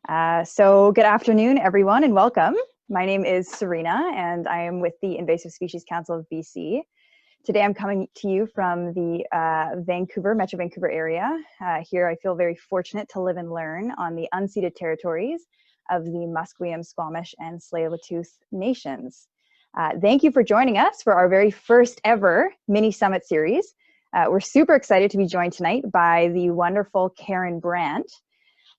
So good afternoon, everyone, and welcome. My name is Serena, and I am with the Invasive Species Council of BC. Today, I'm coming to you from the Metro Vancouver area. Here, I feel very fortunate to live and learn on the unceded territories of the Musqueam, Squamish, and Tsleil-Waututh nations. Thank you for joining us for our very first ever mini summit series. We're super excited to be joined tonight by the wonderful Karen Brandt.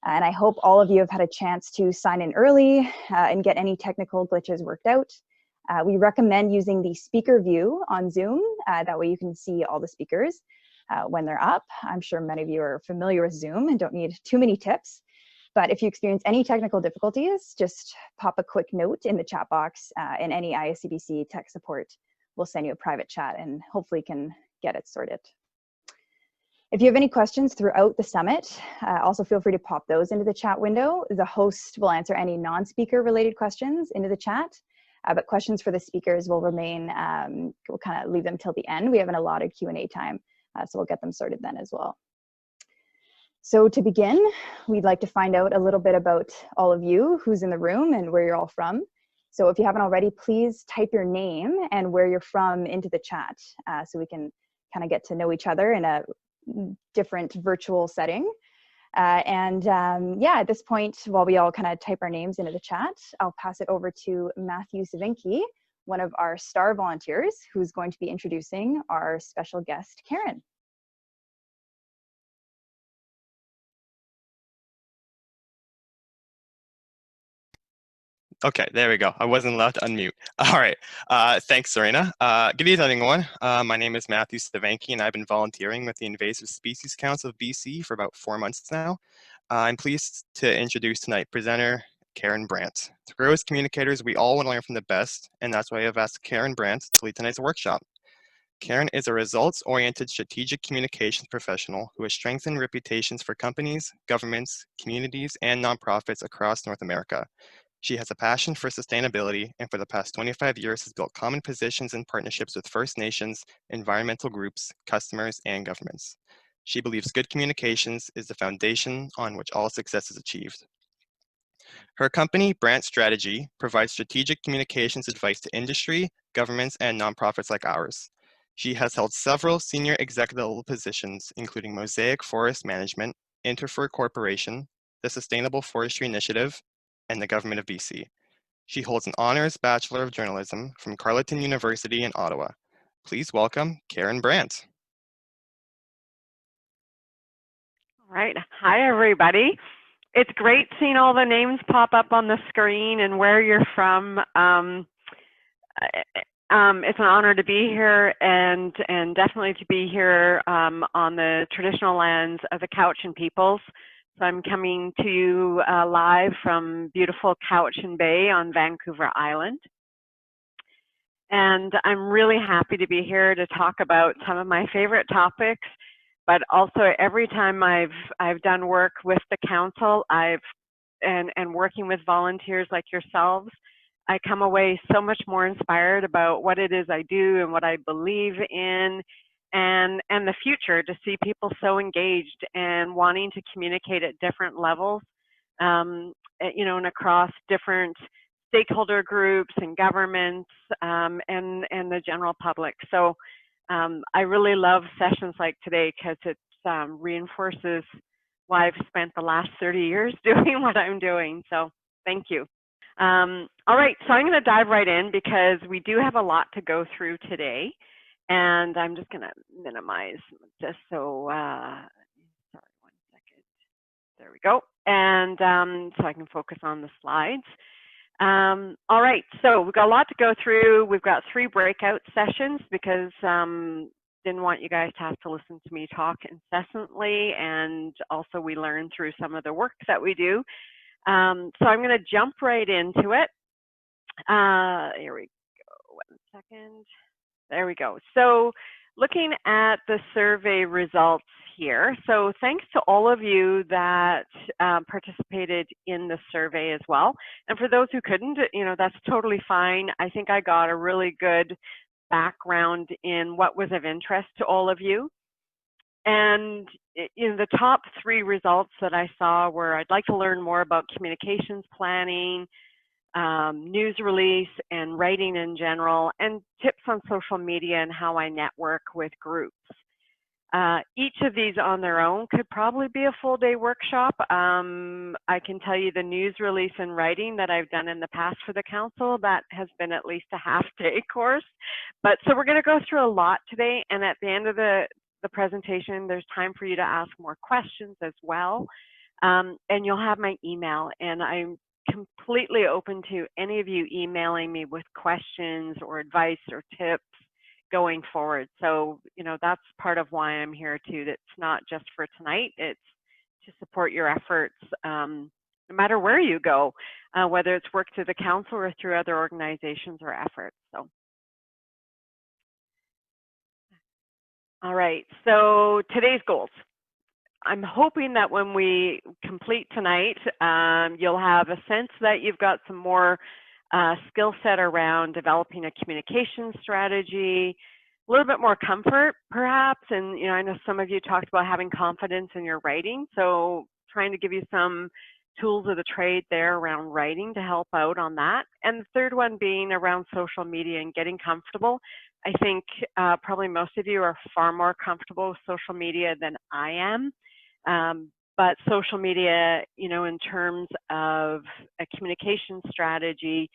And I hope all of you have had a chance to sign in early and get any technical glitches worked out. We recommend using the speaker view on Zoom. That way you can see all the speakers when they're up. I'm sure many of you are familiar with Zoom and don't need too many tips. But if you experience any technical difficulties, just pop a quick note in the chat box, and any ISCBC tech support will send you a private chat and hopefully can get it sorted. If you have any questions throughout the summit, also feel free to pop those into the chat window. The host will answer any non-speaker related questions into the chat, but questions for the speakers will remain, we'll kind of leave them till the end. We have an allotted Q&A time, so we'll get them sorted then as well. So to begin, we'd like to find out a little bit about all of you, who's in the room and where you're all from. So if you haven't already, please type your name and where you're from into the chat, so we can kind of get to know each other in a different virtual setting. Yeah, at this point, while we all kind of type our names into the chat, I'll pass it over to Matthew Savinky, one of our star volunteers, who's going to be introducing our special guest, Karen. Okay, there we go. I wasn't allowed to unmute. All right. Thanks, Serena. Good evening, everyone. My name is Matthew Stavanky, and I've been volunteering with the Invasive Species Council of BC for about 4 months now. I'm pleased to introduce tonight's presenter, Karen Brandt. To grow as communicators, we all want to learn from the best, and that's why I've asked Karen Brandt to lead tonight's workshop. Karen is a results-oriented strategic communications professional who has strengthened reputations for companies, governments, communities, and nonprofits across North America. She has a passion for sustainability and for the past 25 years has built common positions and partnerships with First Nations, environmental groups, customers, and governments. She believes good communications is the foundation on which all success is achieved. Her company, Brandt Strategy, provides strategic communications advice to industry, governments, and nonprofits like ours. She has held several senior executive positions, including Mosaic Forest Management, Interfor Corporation, the Sustainable Forestry Initiative, and the Government of BC. She holds an Honours Bachelor of Journalism from Carleton University in Ottawa. Please welcome Karen Brandt. All right. Hi, everybody. It's great seeing all the names pop up on the screen and where you're from. It's an honor to be here and definitely to be here on the traditional lands of the Cowichan peoples. So I'm coming to you live from beautiful Cowichan Bay on Vancouver Island. And I'm really happy to be here to talk about some of my favorite topics, but also every time I've done work with the council, and working with volunteers like yourselves, I come away so much more inspired about what it is I do and what I believe in, and the future, to see people so engaged and wanting to communicate at different levels, you know, and across different stakeholder groups and governments, and the general public. So I really love sessions like today because it reinforces why I've spent the last 30 years doing what I'm doing. So thank you. All right, so I'm going to dive right in because we do have a lot to go through today. And I'm just going to minimize this so, sorry, 1 second. There we go. And so I can focus on the slides. All right, so we've got a lot to go through. We've got 3 breakout sessions because didn't want you guys to have to listen to me talk incessantly. And also we learn through some of the work that we do. So I'm going to jump right into it. Here we go, 1 second. There we go. So looking at the survey results here. So thanks to all of you that participated in the survey as well. And for those who couldn't, you know, that's totally fine. I think I got a really good background in what was of interest to all of you. And you know, the top 3 results that I saw were I'd like to learn more about communications planning, news release and writing in general, and tips on social media and how I network with groups. Each of these on their own could probably be a full-day workshop. I can tell you the news release and writing that I've done in the past for the council, that has been at least a half-day course. But so we're going to go through a lot today, and at the end of the presentation, there's time for you to ask more questions as well. And you'll have my email, and I'm completely open to any of you emailing me with questions or advice or tips going forward. So, you know, that's part of why I'm here too. That's not just for tonight, it's to support your efforts, no matter where you go, whether it's work through the council or through other organizations or efforts. So, all right, so today's goals. I'm hoping that when we complete tonight, you'll have a sense that you've got some more skill set around developing a communication strategy, a little bit more comfort perhaps, and you know, I know some of you talked about having confidence in your writing, so trying to give you some tools of the trade there around writing to help out on that. And the third one being around social media and getting comfortable. I think probably most of you are far more comfortable with social media than I am. But social media, you know, in terms of a communication strategy,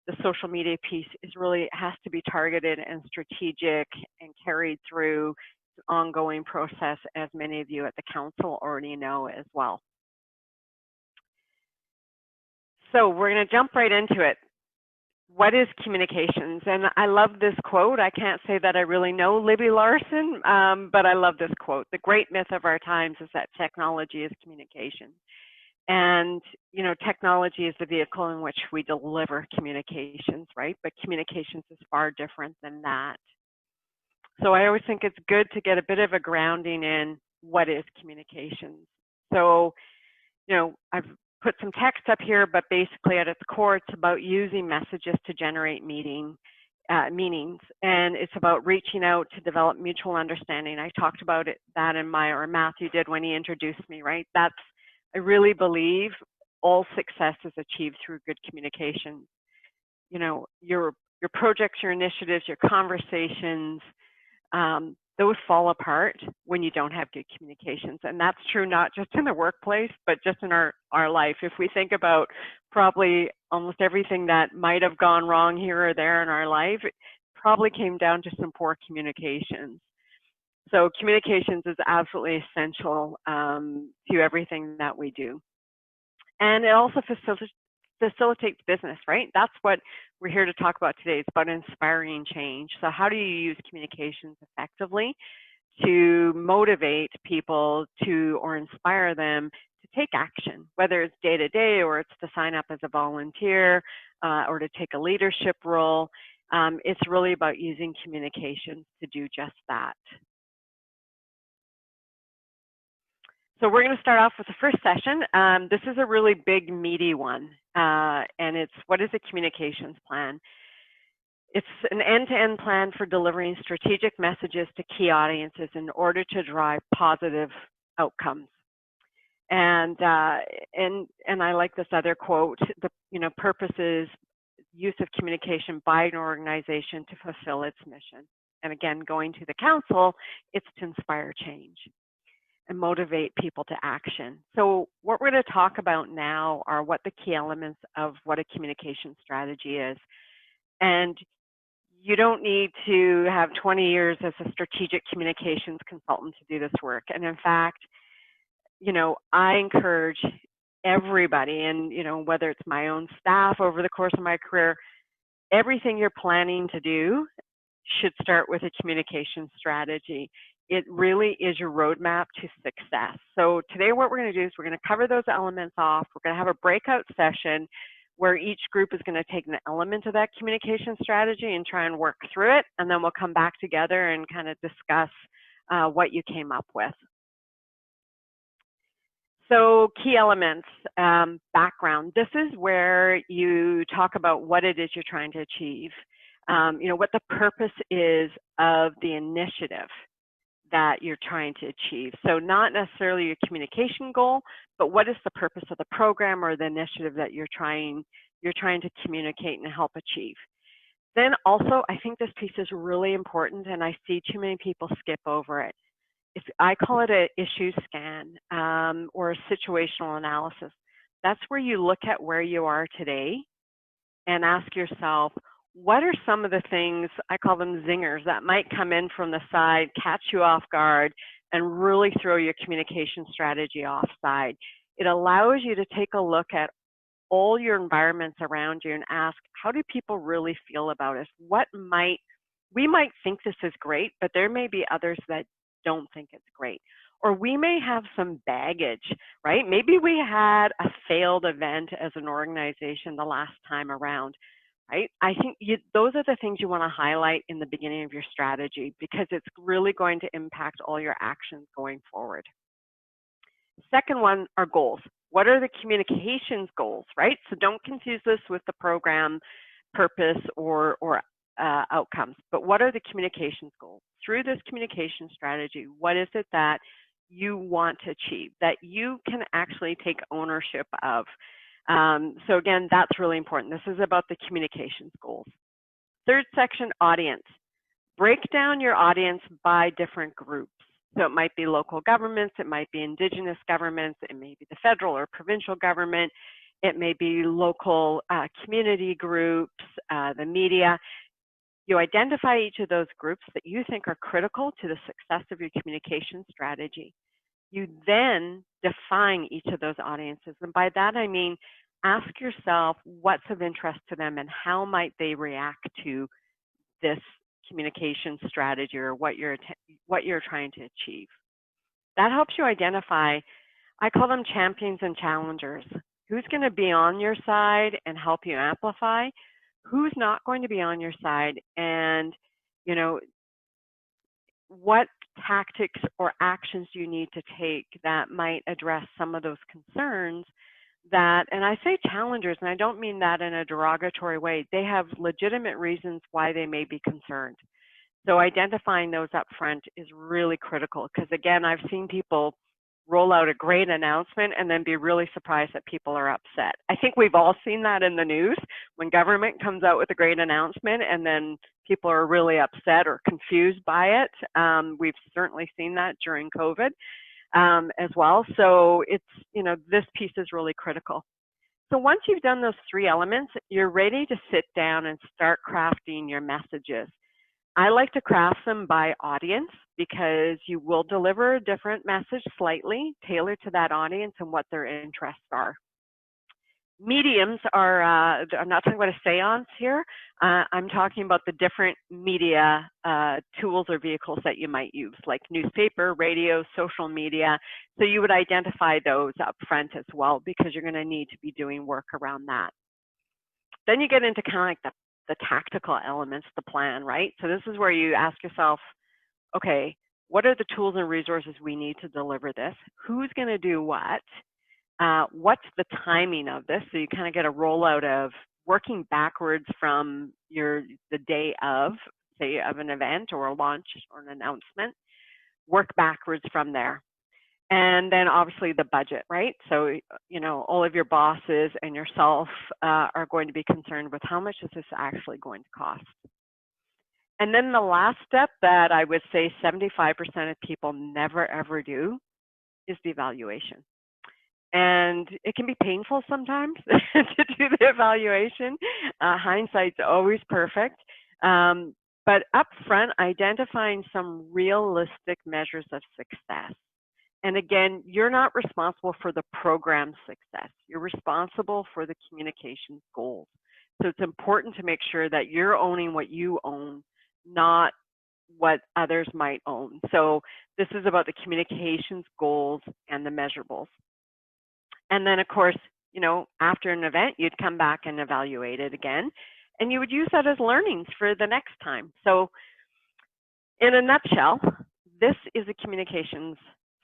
the social media piece is really has to be targeted and strategic and carried through an ongoing process, as many of you at the council already know as well. So we're going to jump right into it. What is communications? And I love this quote. I can't say that I really know Libby Larsen, but I love this quote. The great myth of our times is that technology is communication. And, you know, technology is the vehicle in which we deliver communications, right? But communications is far different than that. So I always think it's good to get a bit of a grounding in what is communications. So, you know, I've put some text up here, but basically at its core, it's about using messages to generate meanings, and it's about reaching out to develop mutual understanding. I talked about that in my, or Matthew did when he introduced me, right? That's, I really believe all success is achieved through good communication. You know, your projects, your initiatives, your conversations, those fall apart when you don't have good communications. And that's true not just in the workplace, but just in our life. If we think about probably almost everything that might have gone wrong here or there in our life, it probably came down to some poor communications. So communications is absolutely essential to everything that we do. And it also facilitates business, right? That's what we're here to talk about today. It's about inspiring change. So how do you use communications effectively to motivate people to, or inspire them to take action, whether it's day to day or it's to sign up as a volunteer or to take a leadership role. It's really about using communications to do just that. So we're going to start off with the first session. This is a really big, meaty one, and it's what is a communications plan? It's an end-to-end plan for delivering strategic messages to key audiences in order to drive positive outcomes. And I like this other quote. The purpose is use of communication by an organization to fulfill its mission. And again, going to the council, it's to inspire change and motivate people to action. So what we're going to talk about now are what the key elements of what a communication strategy is. And you don't need to have 20 years as a strategic communications consultant to do this work. And in fact, you know, I encourage everybody, and you know, whether it's my own staff over the course of my career, everything you're planning to do should start with a communication strategy. It really is your roadmap to success. So today what we're going to do is we're going to cover those elements off. We're going to have a breakout session where each group is going to take an element of that communication strategy and try and work through it. And then we'll come back together and kind of discuss what you came up with. So key elements, background. This is where you talk about what it is you're trying to achieve. You know, what the purpose is of the initiative that you're trying to achieve. So not necessarily your communication goal, but what is the purpose of the program or the initiative that you're trying to communicate and help achieve. Then also, I think this piece is really important, and I see too many people skip over it. I call it an issue scan or a situational analysis. That's where you look at where you are today and ask yourself, what are some of the things, I call them zingers, that might come in from the side, catch you off guard, and really throw your communication strategy offside. It allows you to take a look at all your environments around you and ask, how do people really feel about us? We might think this is great, but there may be others that don't think it's great. Or we may have some baggage, right? Maybe we had a failed event as an organization the last time around, right? I think those are the things you want to highlight in the beginning of your strategy, because it's really going to impact all your actions going forward. Second one are goals. What are the communications goals, right? So don't confuse this with the program purpose or outcomes, but what are the communications goals? Through this communication strategy, what is it that you want to achieve, that you can actually take ownership of? So again, that's really important. This is about the communications goals. Third section, audience. Break down your audience by different groups. So it might be local governments, it might be Indigenous governments, it may be the federal or provincial government, it may be local community groups, the media. You identify each of those groups that you think are critical to the success of your communication strategy. You then define each of those audiences. And by that, I mean, ask yourself what's of interest to them and how might they react to this communication strategy or what you're trying to achieve. That helps you identify, I call them champions and challengers. Who's going to be on your side and help you amplify? Who's not going to be on your side, and what tactics or actions do you need to take that might address some of those concerns that, and I say challengers, and I don't mean that in a derogatory way, they have legitimate reasons why they may be concerned. So identifying those up front is really critical, because again, I've seen people roll out a great announcement and then be really surprised that people are upset. I think we've all seen that in the news when government comes out with a great announcement and then people are really upset or confused by it. We've certainly seen that during COVID as well. So it's, this piece is really critical. So once you've done those three elements, you're ready to sit down and start crafting your messages. I like to craft them by audience because you will deliver a different message slightly tailored to that audience and what their interests are. Mediums are, I'm not talking about a seance here, I'm talking about the different media tools or vehicles that you might use, like newspaper, radio, social media. So you would identify those up front as well, because you're going to need to be doing work around that. Then you get into kind of like the tactical elements, the plan, right? So this is where you ask yourself, okay, what are the tools and resources we need to deliver this? Who's going to do what? What's the timing of this? So you kind of get a rollout of working backwards from the day of, say, of an event or a launch or an announcement, work backwards from there. And then obviously the budget, right? So, all of your bosses and yourself are going to be concerned with how much is this actually going to cost. And then the last step that I would say 75% of people never ever do is the evaluation. And it can be painful sometimes to do the evaluation. Hindsight's always perfect. But up front, identifying some realistic measures of success. And again, you're not responsible for the program's success. You're responsible for the communications goals. So it's important to make sure that you're owning what you own, not what others might own. So this is about the communications goals and the measurables. And then, of course, after an event, you'd come back and evaluate it again. And you would use that as learnings for the next time. So in a nutshell, this is a communications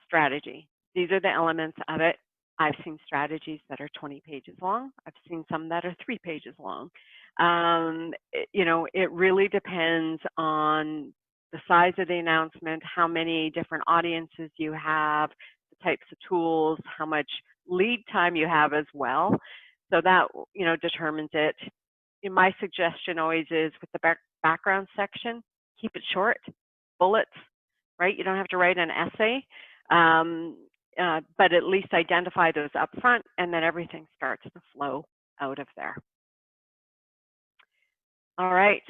strategy. These are the elements of it. I've seen strategies that are 20 pages long. I've seen some that are 3 pages long. It really depends on the size of the announcement, how many different audiences you have, the types of tools, how much lead time you have as well. So that, you know, determines it. My suggestion always is with the background section, keep it short, bullets, right? You don't have to write an essay, but at least identify those up front, and then everything starts to flow out of there. All right,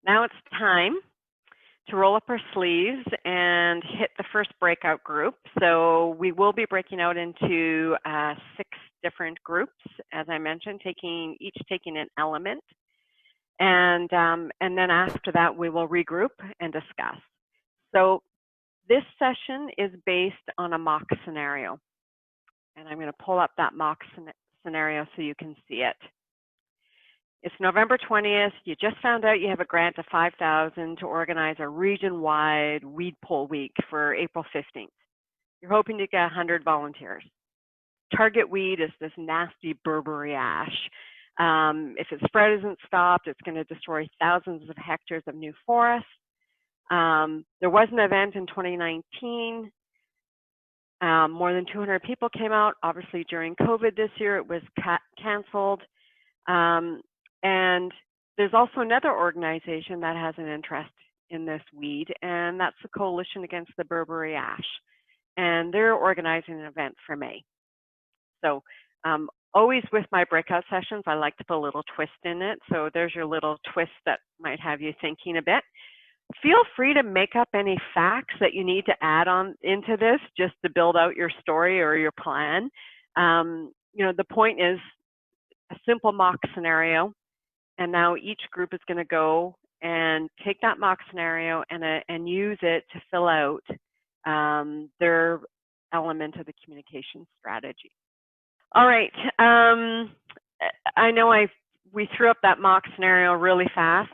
now it's time to roll up our sleeves and hit the first breakout group. So we will be breaking out into 6 different groups, as I mentioned, each taking an element. And then after that, we will regroup and discuss. So this session is based on a mock scenario. And I'm going to pull up that mock scenario so you can see it. It's November 20th. You just found out you have a grant of $5,000 to organize a region-wide weed pull week for April 15th. You're hoping to get 100 volunteers. Target weed is this nasty Burberry ash. If its spread isn't stopped, it's going to destroy thousands of hectares of new forest. There was an event in 2019. More than 200 people came out. Obviously, during COVID this year, it was canceled. And there's also another organization that has an interest in this weed, and that's the Coalition Against the Burberry Ash. And they're organizing an event for May. So always with my breakout sessions, I like to put a little twist in it. So there's your little twist that might have you thinking a bit. Feel free to make up any facts that you need to add on into this just to build out your story or your plan. You know, the point is a simple mock scenario. And now each group is going to go and take that mock scenario and use it to fill out their element of the communication strategy. All right. I know we threw up that mock scenario really fast,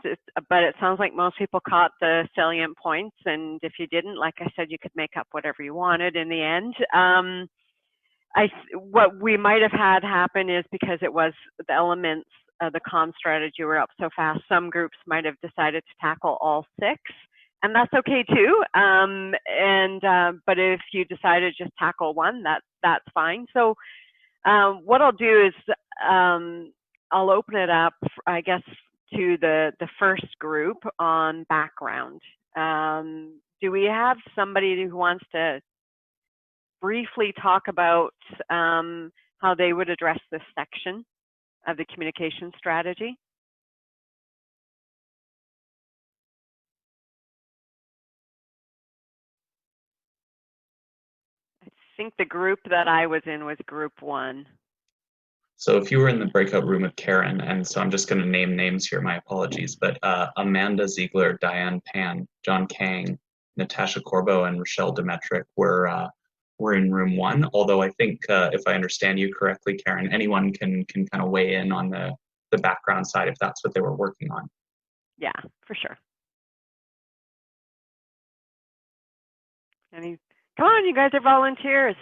but it sounds like most people caught the salient points. And if you didn't, like I said, you could make up whatever you wanted in the end. What we might have had happen is because it was the elements of the comm strategy were up so fast, some groups might have decided to tackle all 6, and that's okay too. But if you decided to just tackle one, that's fine. So what I'll do is I'll open it up, I guess, to the first group on background. Do we have somebody who wants to briefly talk about how they would address this section of the communication strategy? I think the group that I was in was group 1. So if you were in the breakout room with Karen, and so I'm just going to name names here, my apologies, but Amanda Ziegler, Diane Pan, John Kang, Natasha Corbo, and Rochelle Demetric were in room 1. Although I think, if I understand you correctly, Karen, anyone can kind of weigh in on the background side if that's what they were working on. Yeah, for sure. Come on, you guys are volunteers.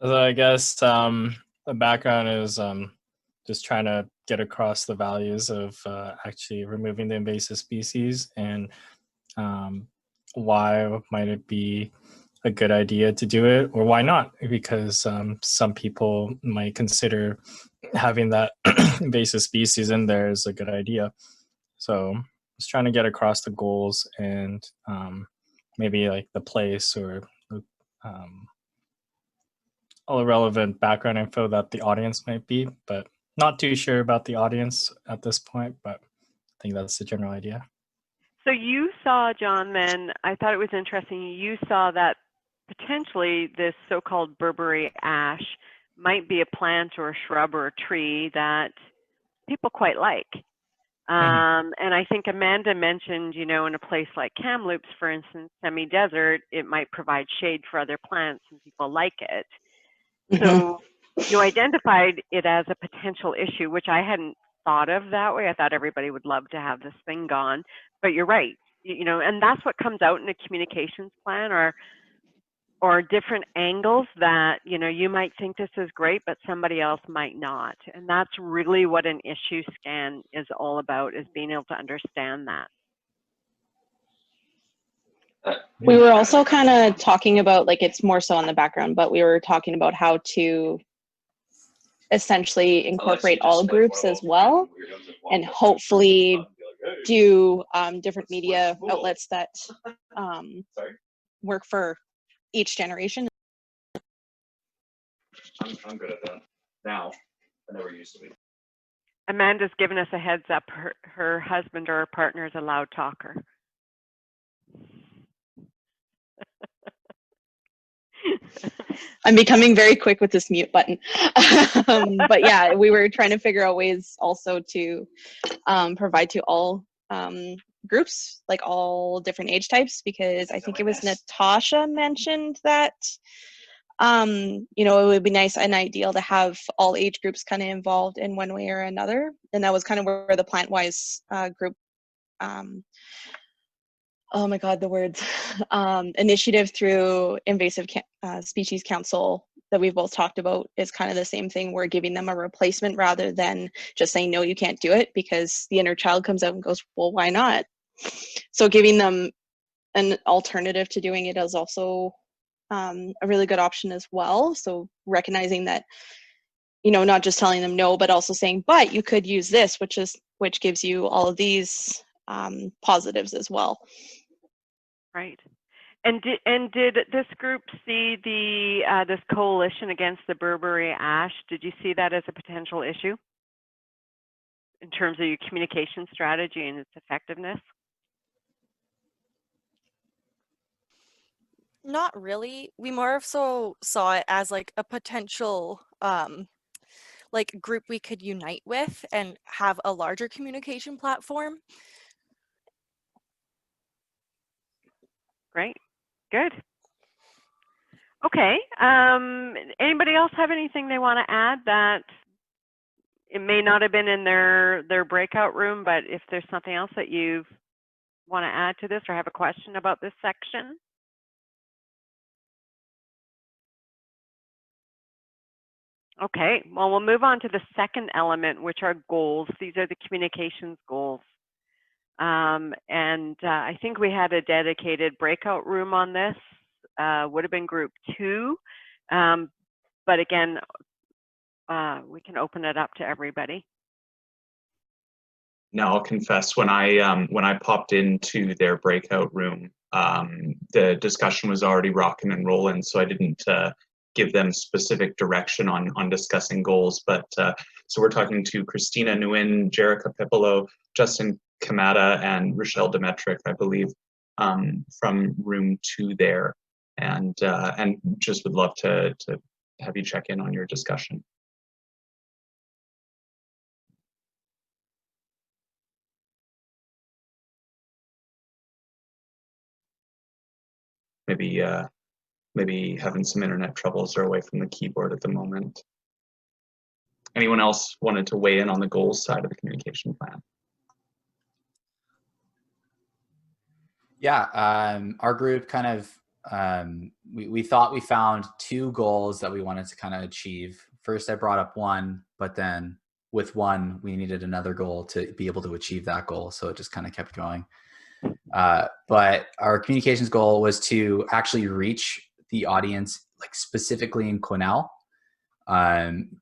So I guess the background is just trying to get across the values of actually removing the invasive species, and why might it be a good idea to do it, or why not? Because some people might consider having that invasive species in there is a good idea. So just trying to get across the goals and maybe like the place or all the relevant background info that the audience might be, but not too sure about the audience at this point, but I think that's the general idea. So you saw, John, then, I thought it was interesting, you saw that potentially this so-called Burberry ash might be a plant or a shrub or a tree that people quite like. And I think Amanda mentioned, you know, in a place like Kamloops, for instance, semi-desert, it might provide shade for other plants and people like it. So you identified it as a potential issue, which I hadn't thought of that way. I thought everybody would love to have this thing gone, but you're right, you know, and that's what comes out in a communications plan, or different angles that, you know, you might think this is great, but somebody else might not. And that's really what an issue scan is all about, is being able to understand that. We were also kind of talking about, like, it's more so on the background, but we were talking about how to essentially incorporate all groups as well, and hopefully do different media outlets that work for each generation. I'm good at that now. I never used to be. Amanda's given us a heads up. Her husband or her partner is a loud talker. I'm becoming very quick with this mute button. But yeah, we were trying to figure out ways also to provide to all groups, like all different age types, because I think it was Natasha mentioned that you know, it would be nice and ideal to have all age groups kind of involved in one way or another. And that was kind of where the PlantWise group oh my God, the words, initiative through Invasive Species Council that we've both talked about is kind of the same thing. We're giving them a replacement rather than just saying, no, you can't do it, because the inner child comes out and goes, well, why not? So giving them an alternative to doing it is also a really good option as well. So recognizing that, you know, not just telling them no, but also saying, but you could use this, which gives you all of these positives as well. Right. And did this group see the this coalition against the Burberry ash? Did you see that as a potential issue in terms of your communication strategy and its effectiveness? Not really. We more so saw it as like a potential like group we could unite with and have a larger communication platform. Great. Good. Okay. Anybody else have anything they want to add that it may not have been in their breakout room, but if there's something else that you want to add to this or have a question about this section? Okay, well, we'll move on to the second element, which are goals. These are the communications goals. I think we had a dedicated breakout room on this, would have been group 2. But again, we can open it up to everybody. Now I'll confess, when I popped into their breakout room, the discussion was already rocking and rolling, so I didn't give them specific direction on discussing goals. But so we're talking to Christina Nguyen, Jerica Pipolo, Justin Kamada, and Rochelle Demetric, I believe, from room 2 there, and just would love to have you check in on your discussion. Maybe having some internet troubles or away from the keyboard at the moment. Anyone else wanted to weigh in on the goals side of the communication plan? Yeah, our group kind of, we thought we found 2 goals that we wanted to kind of achieve. First, I brought up one, but then with one, we needed another goal to be able to achieve that goal. So it just kind of kept going. But our communications goal was to actually reach the audience, like specifically in Quesnel,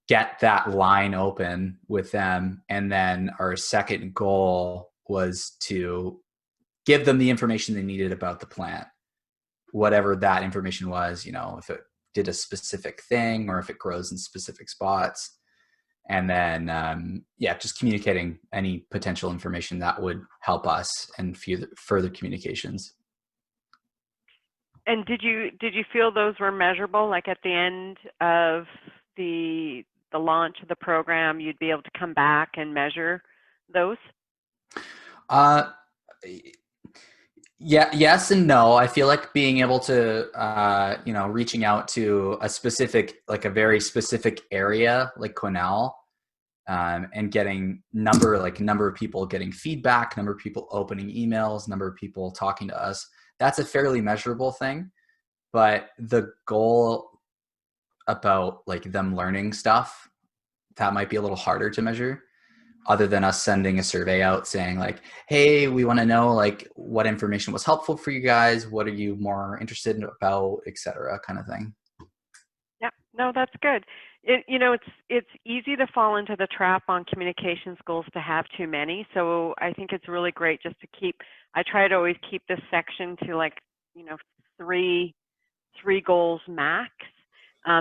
get that line open with them. And then our second goal was to give them the information they needed about the plant, whatever that information was, you know, if it did a specific thing or if it grows in specific spots. And then, yeah, just communicating any potential information that would help us and further communications. And did you feel those were measurable? Like at the end of the launch of the program, you'd be able to come back and measure those? Yeah, yes and no. I feel like being able to, you know, reaching out to a specific, like a very specific area like Quesnel, and getting number of people getting feedback, number of people opening emails, number of people talking to us. That's a fairly measurable thing. But the goal about like them learning stuff, that might be a little harder to measure. other than us sending a survey out saying like, hey, we want to know like what information was helpful for you guys, what are you more interested in about, etc., kind of thing. Yeah, no, that's good. It's easy to fall into the trap on communications goals to have too many. So I think it's really great just to keep. I try to always keep this section to like, three goals max,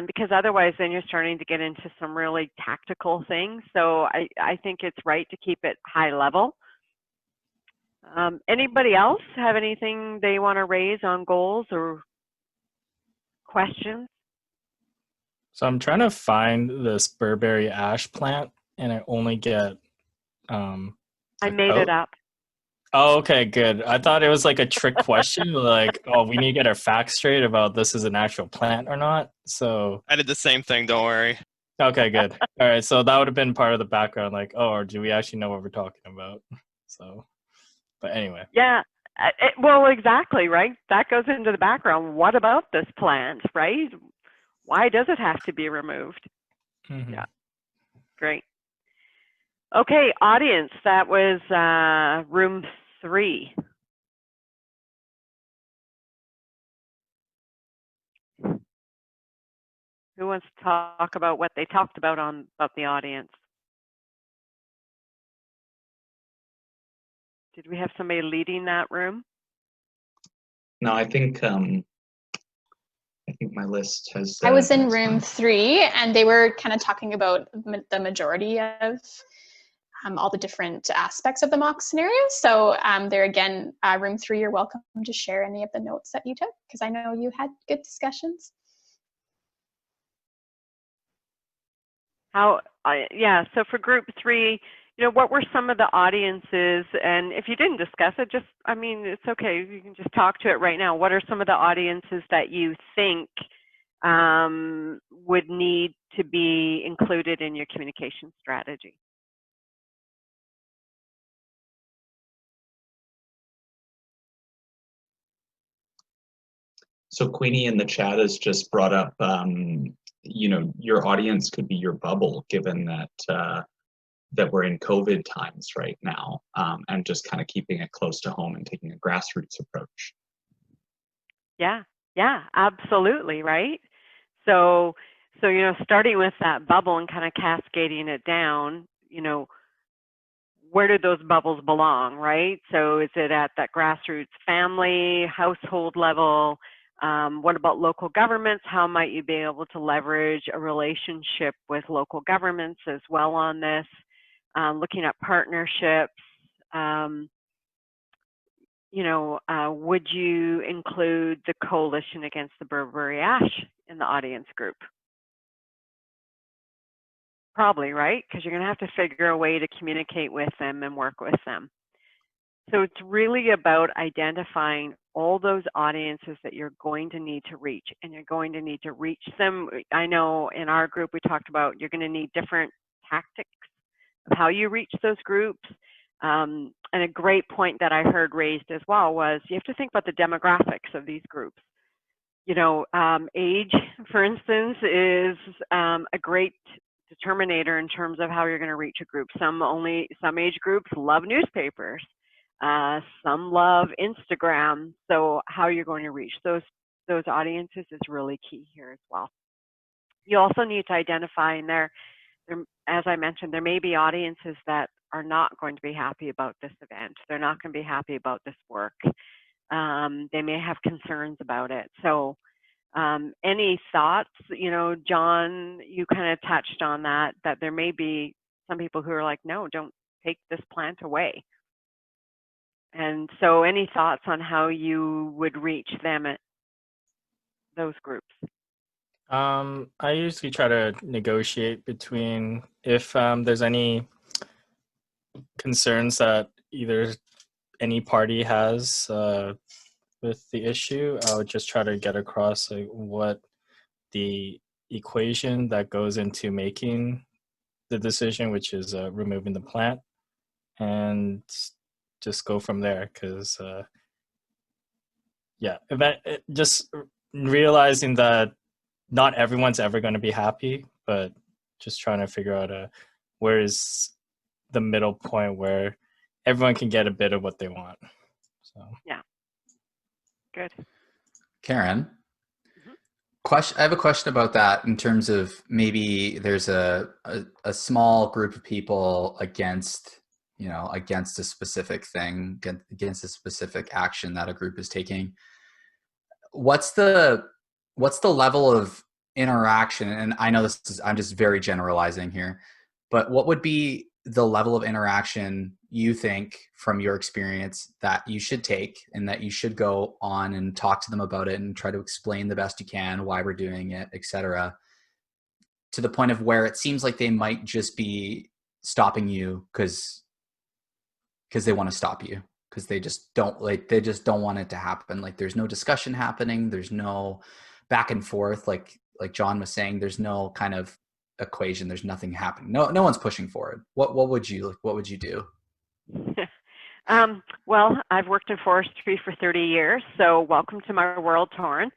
because otherwise then you're starting to get into some really tactical things. So I think it's right to keep it high level. Anybody else have anything they want to raise on goals or questions? So I'm trying to find this Burberry ash plant, and I only get. I made it up. Oh, okay, good. I thought it was like a trick question, like, oh, we need to get our facts straight about this is an actual plant or not. So I did the same thing, don't worry. okay, good. All right, so that would have been part of the background, like, oh, or do we actually know what we're talking about? So, but anyway. Yeah, well, exactly, right? That goes into the background. What about this plant, right? Why does it have to be removed? Mm-hmm. Yeah, great. Okay, audience, that was room 3. Who wants to talk about what they talked about about the audience? Did we have somebody leading that room? No, I think my list has. I was in room 3, and they were kind of talking about the majority of all the different aspects of the mock scenario. So there again, room 3, you're welcome to share any of the notes that you took, because I know you had good discussions. Yeah, so for group 3, what were some of the audiences? And if you didn't discuss it, it's okay. You can just talk to it right now. What are some of the audiences that you think would need to be included in your communication strategy? So Queenie in the chat has just brought up, your audience could be your bubble, given that that we're in COVID times right now, and just kind of keeping it close to home and taking a grassroots approach. Yeah, absolutely, right? So starting with that bubble and kind of cascading it down, where do those bubbles belong, right? So is it at that grassroots family, household level? What about local governments? How might you be able to leverage a relationship with local governments as well on this? Looking at partnerships, would you include the Coalition Against the Burberry Ash in the audience group? Probably, right? Because you're going to have to figure a way to communicate with them and work with them. So it's really about identifying all those audiences that you're going to need to reach, and you're going to need to reach them. I know in our group we talked about you're going to need different tactics of how you reach those groups. And a great point that I heard raised as well was you have to think about the demographics of these groups. Age, for instance, is a great determinator in terms of how you're going to reach a group. Some age groups love newspapers. Some love Instagram. So how you're going to reach those audiences is really key here as well. You also need to identify in there, as I mentioned, there may be audiences that are not going to be happy about this event. They're not going to be happy about this work. They may have concerns about it. So any thoughts? John, you kind of touched on that there may be some people who are like, no, don't take this plant away. And so any thoughts on how you would reach them at those groups? I usually try to negotiate between if there's any concerns that either any party has with the issue, I would just try to get across like what the equation that goes into making the decision, which is removing the plant, and just go from there. Because just realizing that not everyone's ever going to be happy, but just trying to figure out where is the middle point where everyone can get a bit of what they want. So Yeah. Good. Karen, I have a question about that in terms of maybe there's a small group of people against a specific thing, against a specific action that a group is taking. What's the level of interaction? And I know I'm just very generalizing here, but what would be the level of interaction you think from your experience that you should take and that you should go on and talk to them about it and try to explain the best you can why we're doing it, etc., to the point of where it seems like they might just be stopping you because they want to stop you, because they just don't want it to happen. Like there's no discussion happening, there's no back and forth, like John was saying, there's no kind of equation, there's nothing happening, no one's pushing forward. What would you do? Well, I've worked in forestry for 30 years, so welcome to my world, Torrin.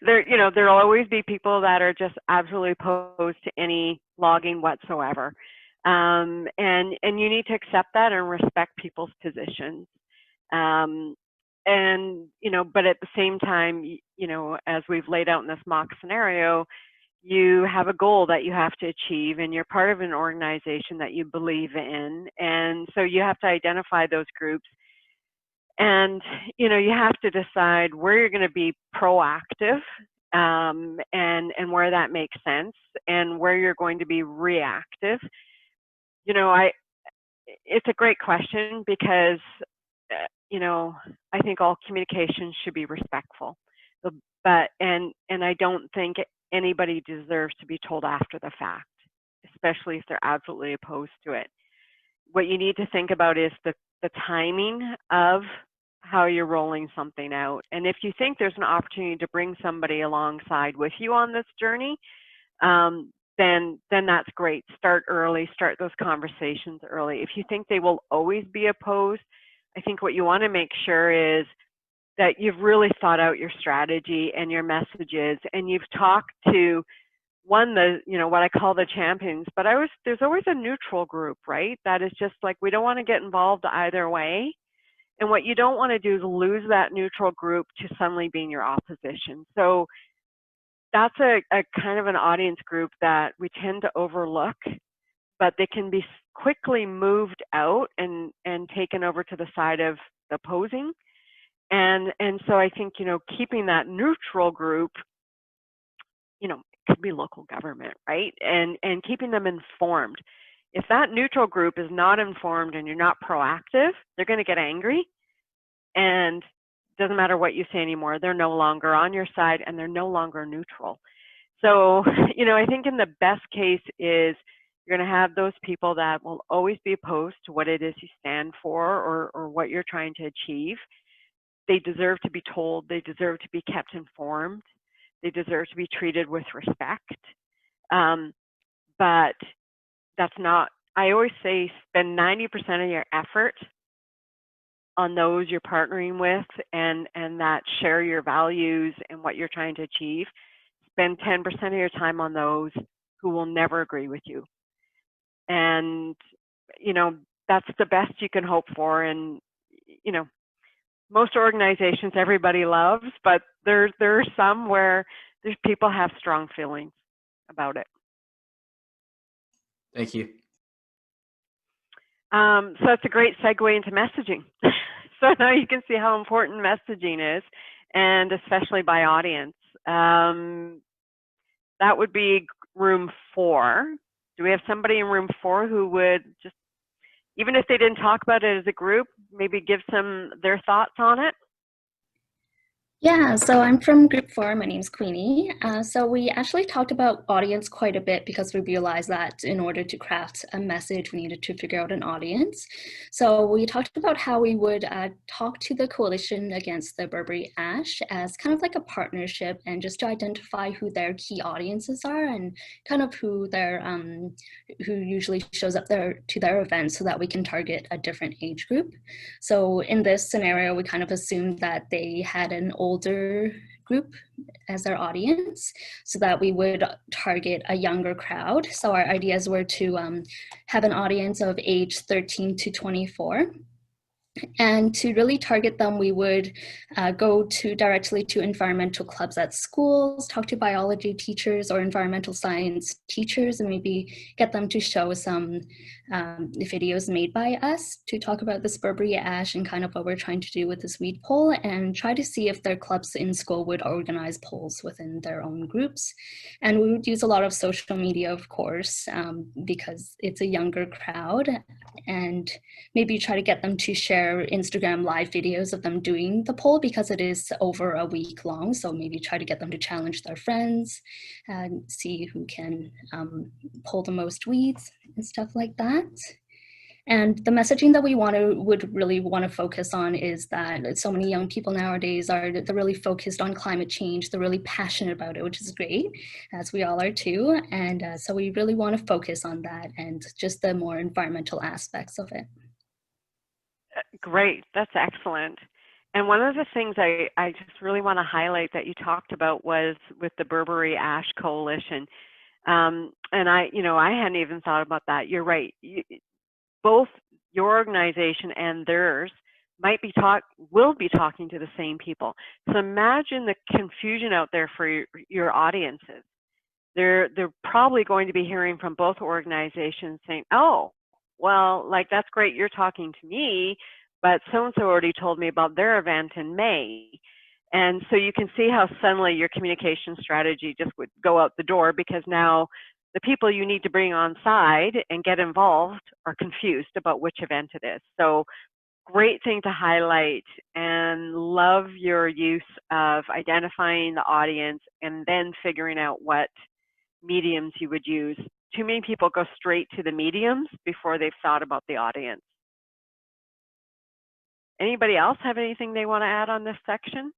There'll always be people that are just absolutely opposed to any logging whatsoever. And you need to accept that and respect people's positions. But at the same time, as we've laid out in this mock scenario, you have a goal that you have to achieve, and you're part of an organization that you believe in. And so you have to identify those groups, and, you have to decide where you're going to be proactive, and where that makes sense, and where you're going to be reactive. It's a great question because, I think all communication should be respectful, but I don't think anybody deserves to be told after the fact, especially if they're absolutely opposed to it. What you need to think about is the timing of how you're rolling something out. And if you think there's an opportunity to bring somebody alongside with you on this journey, then that's great. Start early, start those conversations early. If you think they will always be opposed, I think what you want to make sure is that you've really thought out your strategy and your messages, and you've talked to what I call the champions, but there's always a neutral group, right? That is just like, we don't want to get involved either way. And what you don't want to do is lose that neutral group to suddenly being your opposition. So that's a kind of an audience group that we tend to overlook, but they can be quickly moved out and taken over to the side of the opposing. And so I think, keeping that neutral group, it could be local government, right? And keeping them informed. If that neutral group is not informed and you're not proactive, they're going to get angry, and it doesn't matter what you say anymore. They're no longer on your side, and they're no longer neutral. So, I think in the best case is you're going to have those people that will always be opposed to what it is you stand for or what you're trying to achieve. They deserve to be told, they deserve to be kept informed, they deserve to be treated with respect. But that's not, I always say, spend 90% of your effort on those you're partnering with and that share your values and what you're trying to achieve. Spend 10% of your time on those who will never agree with you. And, that's the best you can hope for. And, most organizations everybody loves, but there are some where people have strong feelings about it. Thank you. So that's a great segue into messaging. So now you can see how important messaging is, and especially by audience. That would be room 4. Do we have somebody in room 4 who would just, even if they didn't talk about it as a group, maybe give their thoughts on it? Yeah, so I'm from Group 4. My name's Queenie. So we actually talked about audience quite a bit because we realized that in order to craft a message, we needed to figure out an audience. So we talked about how we would talk to the Coalition Against the Burberry Ash as kind of like a partnership, and just to identify who their key audiences are and kind of who usually shows up to their events, so that we can target a different age group. So in this scenario, we kind of assumed that they had an older group as our audience, so that we would target a younger crowd. So our ideas were to have an audience of age 13 to 24. And to really target them, we would go directly to environmental clubs at schools, talk to biology teachers or environmental science teachers, and maybe get them to show some videos made by us to talk about this Burberry ash and kind of what we're trying to do with this weed poll, and try to see if their clubs in school would organize polls within their own groups. And we would use a lot of social media, of course, because it's a younger crowd, and maybe try to get them to share Instagram live videos of them doing the poll, because it is over a week long. So maybe try to get them to challenge their friends and see who can pull the most weeds and stuff like that. And the messaging that we would really want to focus on is that so many young people nowadays they're really focused on climate change. They're really passionate about it, which is great, as we all are too. And so we really want to focus on that and just the more environmental aspects of it. Great, that's excellent. And one of the things I just really want to highlight that you talked about was with the Burberry Ash Coalition. And I hadn't even thought about that. You're right. Both your organization and theirs will be talking to the same people. So imagine the confusion out there for your audiences. They're probably going to be hearing from both organizations saying, oh, well, like, that's great, you're talking to me, but so-and-so already told me about their event in May. And so you can see how suddenly your communication strategy just would go out the door, because now the people you need to bring on side and get involved are confused about which event it is. So great thing to highlight, and love your use of identifying the audience and then figuring out what mediums you would use. Too many people go straight to the mediums before they've thought about the audience. Anybody else have anything they want to add on this section?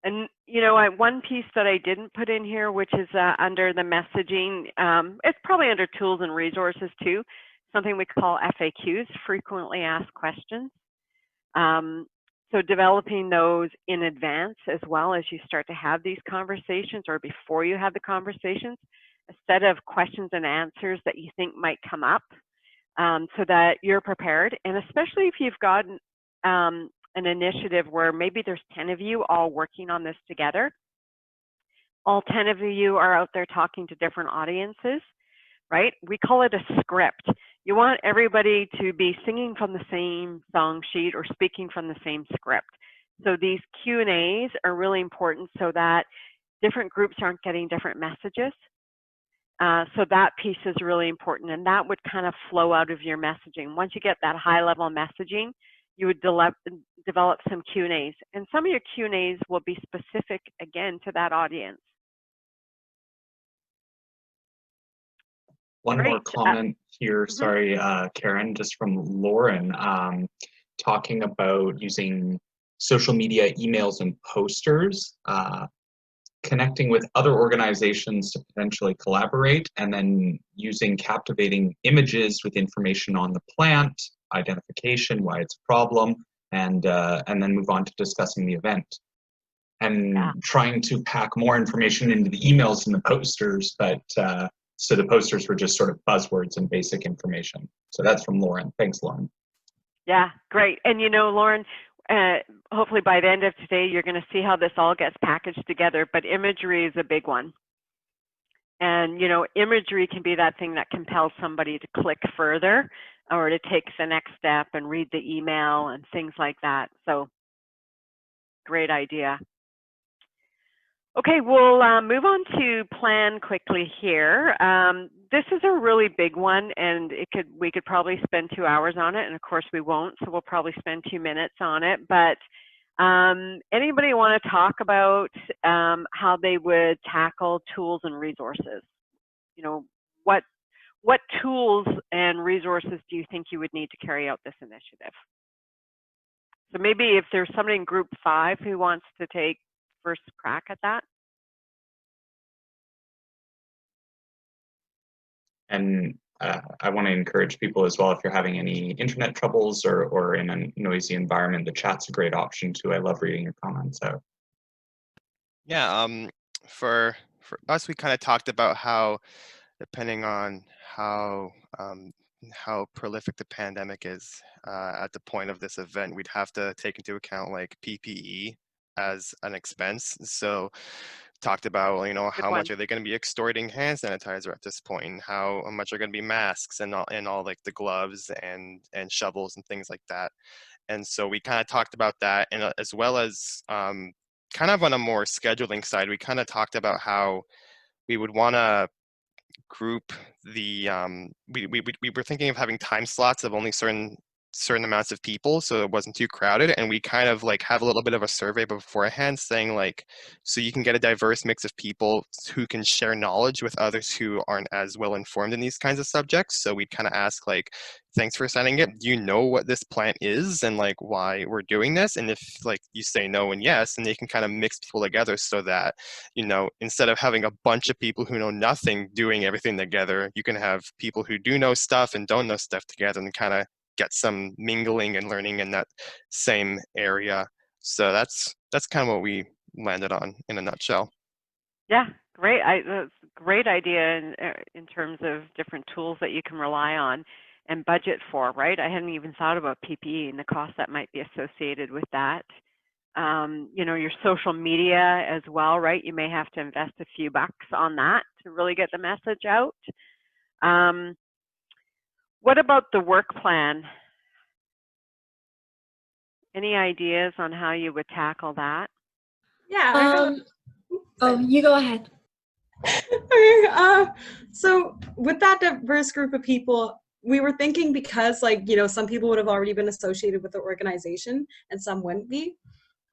And one piece that I didn't put in here, which is under the messaging, it's probably under tools and resources too, something we call FAQs, frequently asked questions. So developing those in advance as well as you start to have these conversations, or before you have the conversations, instead of questions and answers that you think might come up, so that you're prepared. And especially if you've got an initiative where maybe there's 10 of you all working on this together. All 10 of you are out there talking to different audiences, right? We call it a script. You want everybody to be singing from the same song sheet or speaking from the same script. So these Q&As are really important so that different groups aren't getting different messages. So that piece is really important, and that would kind of flow out of your messaging. Once you get that high level messaging, you would develop some Q&As, and some of your Q&As will be specific, again, to that audience. One more comment here, sorry, Karen, just from Lauren, talking about using social media, emails, and posters, connecting with other organizations to potentially collaborate, and then using captivating images with information on the plant, identification, why it's a problem, and then move on to discussing the event. And trying to pack more information into the emails and the posters, but so the posters were just sort of buzzwords and basic information. So that's from Lauren. Thanks, Lauren. Yeah, great. And Lauren, hopefully by the end of today, you're going to see how this all gets packaged together, but imagery is a big one. And, imagery can be that thing that compels somebody to click further or to take the next step and read the email and things like that. So great idea. Okay, we'll move on to plan quickly here. This is a really big one, and we could probably spend 2 hours on it, and of course we won't, so we'll probably spend 2 minutes on it. But anybody want to talk about how they would tackle tools and resources? What tools and resources do you think you would need to carry out this initiative? So maybe if there's somebody in group 5 who wants to take first crack at that. And I want to encourage people as well, if you're having any internet troubles or in a noisy environment, the chat's a great option too. I love reading your comments out. Yeah, for us, we kind of talked about how, depending on how prolific the pandemic is at the point of this event, we'd have to take into account like PPE as an expense. So talked about, you know, how much are they going to be extorting hand sanitizer at this point, and how much are going to be masks and all like the gloves and shovels and things like that. And so we kind of talked about that, and as well as kind of on a more scheduling side, we kind of talked about how we would want to group the we were thinking of having time slots of only certain amounts of people, so it wasn't too crowded, and we kind of like have a little bit of a survey beforehand saying like, so you can get a diverse mix of people who can share knowledge with others who aren't as well informed in these kinds of subjects. So we'd kind of ask like, thanks for signing it, do you know what this plant is and like why we're doing this? And if like you say no and yes, and they can kind of mix people together, so that, you know, instead of having a bunch of people who know nothing doing everything together, you can have people who do know stuff and don't know stuff together, and kind of get some mingling and learning in that same area. So that's kind of what we landed on in a nutshell. Yeah, great. That's a great idea in terms of different tools that you can rely on and budget for, right? I hadn't even thought about PPE and the cost that might be associated with that. You know, your social media as well, right? You may have to invest a few bucks on that to really get the message out. What about the work plan? Any ideas on how you would tackle that? Yeah. Oh, you go ahead. Okay. So with that diverse group of people, we were thinking, because like, you know, some people would have already been associated with the organization and some wouldn't be.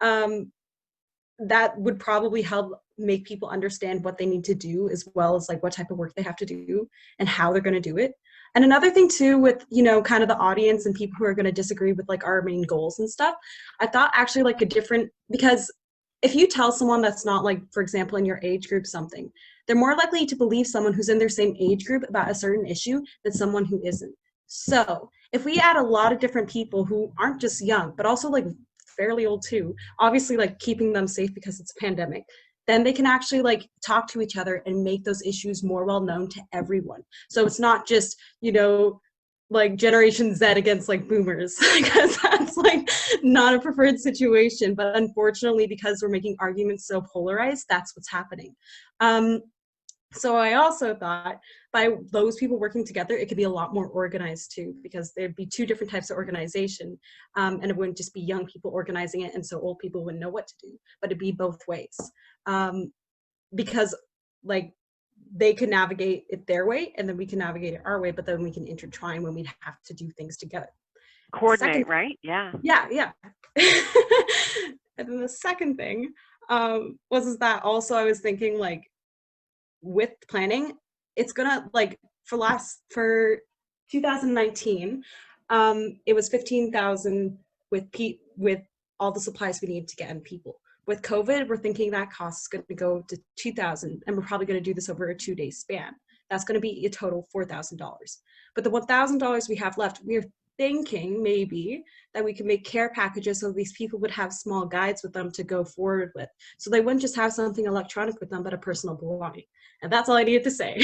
That would probably help make people understand what they need to do, as well as like what type of work they have to do and how they're going to do it. And another thing too, with, you know, kind of the audience and people who are going to disagree with like our main goals and stuff, I thought actually like a different, because if you tell someone that's not like, for example, in your age group something, they're more likely to believe someone who's in their same age group about a certain issue than someone who isn't. So if we add a lot of different people who aren't just young, but also like fairly old too, obviously like keeping them safe because it's a pandemic, then they can actually like talk to each other and make those issues more well known to everyone. So it's not just, you know, like Generation Z against like boomers, because that's like not a preferred situation. But unfortunately, because we're making arguments so polarized, that's what's happening. So I also thought by those people working together, it could be a lot more organized too, because there'd be two different types of organization, and it wouldn't just be young people organizing it, and so old people wouldn't know what to do, but it'd be both ways. Because like they could navigate it their way, and then we can navigate it our way, but then we can intertwine when we have to do things together. Coordinate, right? Yeah. Yeah. And then the second thing was that also I was thinking like, with planning, it's gonna like for 2019, it was 15,000 with all the supplies we need to get in people. With COVID, we're thinking that cost is going to go to 2,000, and we're probably going to do this over a 2-day span. That's going to be a total $4,000. But the $1,000 we have left, we're thinking maybe that we can make care packages so these people would have small guides with them to go forward with. So they wouldn't just have something electronic with them, but a personal belonging. And that's all I needed to say.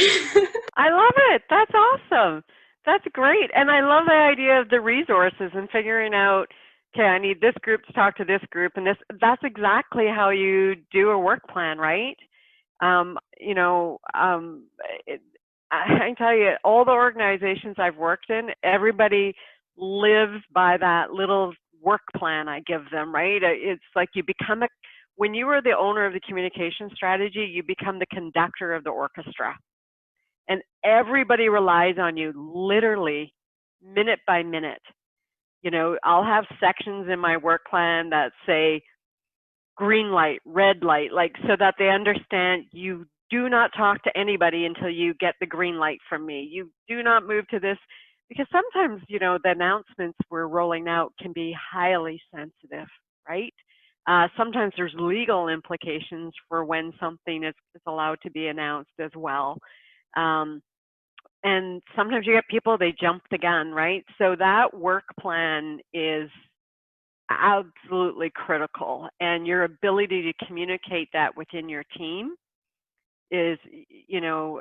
I love it. That's awesome. That's great. And I love the idea of the resources and figuring out, okay, I need this group to talk to this group, and that's exactly how you do a work plan, right? You know, I tell you, all the organizations I've worked in, everybody lives by that little work plan I give them, right? It's like you become when you are the owner of the communication strategy, you become the conductor of the orchestra. And everybody relies on you literally minute by minute. You know, I'll have sections in my work plan that say green light, red light, like so that they understand you do not talk to anybody until you get the green light from me. You do not move to this, because sometimes, you know, the announcements we're rolling out can be highly sensitive, right? Sometimes there's legal implications for when something is allowed to be announced as well. and sometimes you get people, they jump the gun, right? So that work plan is absolutely critical, and your ability to communicate that within your team is, you know,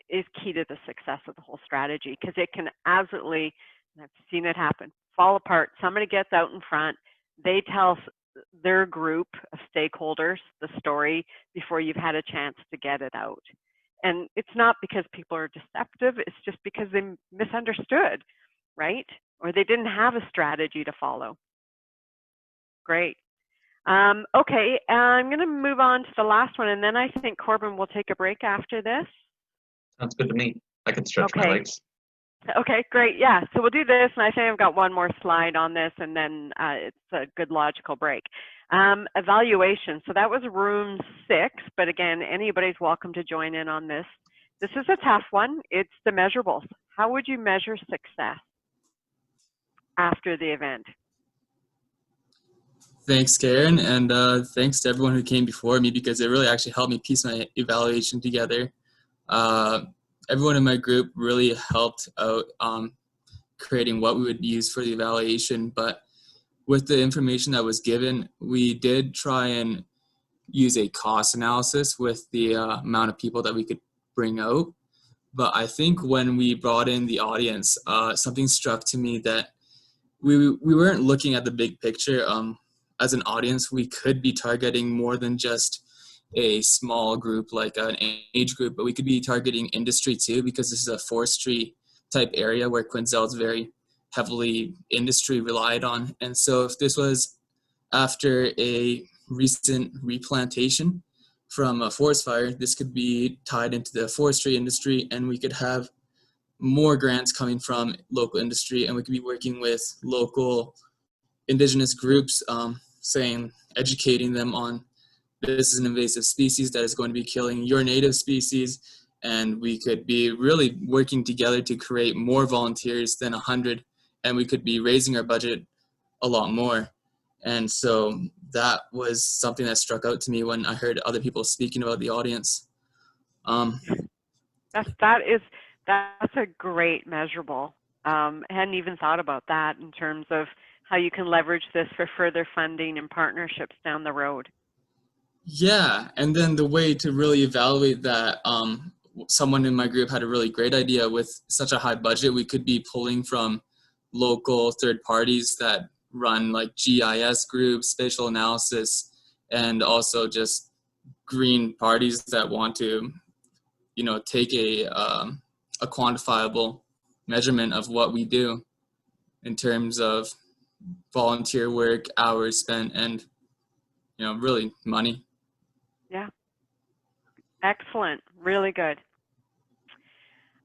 is key to the success of the whole strategy, because it can absolutely, and I've seen it happen, fall apart. Somebody gets out in front, they tell their group of stakeholders the story before you've had a chance to get it out. And it's not because people are deceptive, it's just because they misunderstood, right? Or they didn't have a strategy to follow. Great. Okay, I'm going to move on to the last one, and then I think Corbin will take a break after this. Sounds good to me. I can stretch my legs. Okay, great. Yeah, so we'll do this, and I think I've got one more slide on this, and then it's a good logical break. Evaluation. So that was room 6, but again, anybody's welcome to join in on this. This is a tough one. It's the measurables. How would you measure success after the event? Thanks, Karen, and thanks to everyone who came before me, because it really actually helped me piece my evaluation together. Everyone in my group really helped out creating what we would use for the evaluation, but with the information that was given, we did try and use a cost analysis with the amount of people that we could bring out. But I think when we brought in the audience, something struck to me that we weren't looking at the big picture. As an audience, we could be targeting more than just a small group like an age group, but we could be targeting industry too, because this is a forestry type area where Quinzel is very heavily industry relied on. And so if this was after a recent replantation from a forest fire, this could be tied into the forestry industry, and we could have more grants coming from local industry, and we could be working with local indigenous groups, educating them on this is an invasive species that is going to be killing your native species, and we could be really working together to create more volunteers than 100, and we could be raising our budget a lot more. And so that was something that struck out to me when I heard other people speaking about the audience. That's a great measurable. I hadn't even thought about that in terms of how you can leverage this for further funding and partnerships down the road. Yeah, and then the way to really evaluate that, someone in my group had a really great idea. With such a high budget, we could be pulling from local third parties that run like GIS groups, spatial analysis, and also just green parties that want to, you know, take a quantifiable measurement of what we do in terms of volunteer work, hours spent, and, you know, really money. Yeah. Excellent. Really good.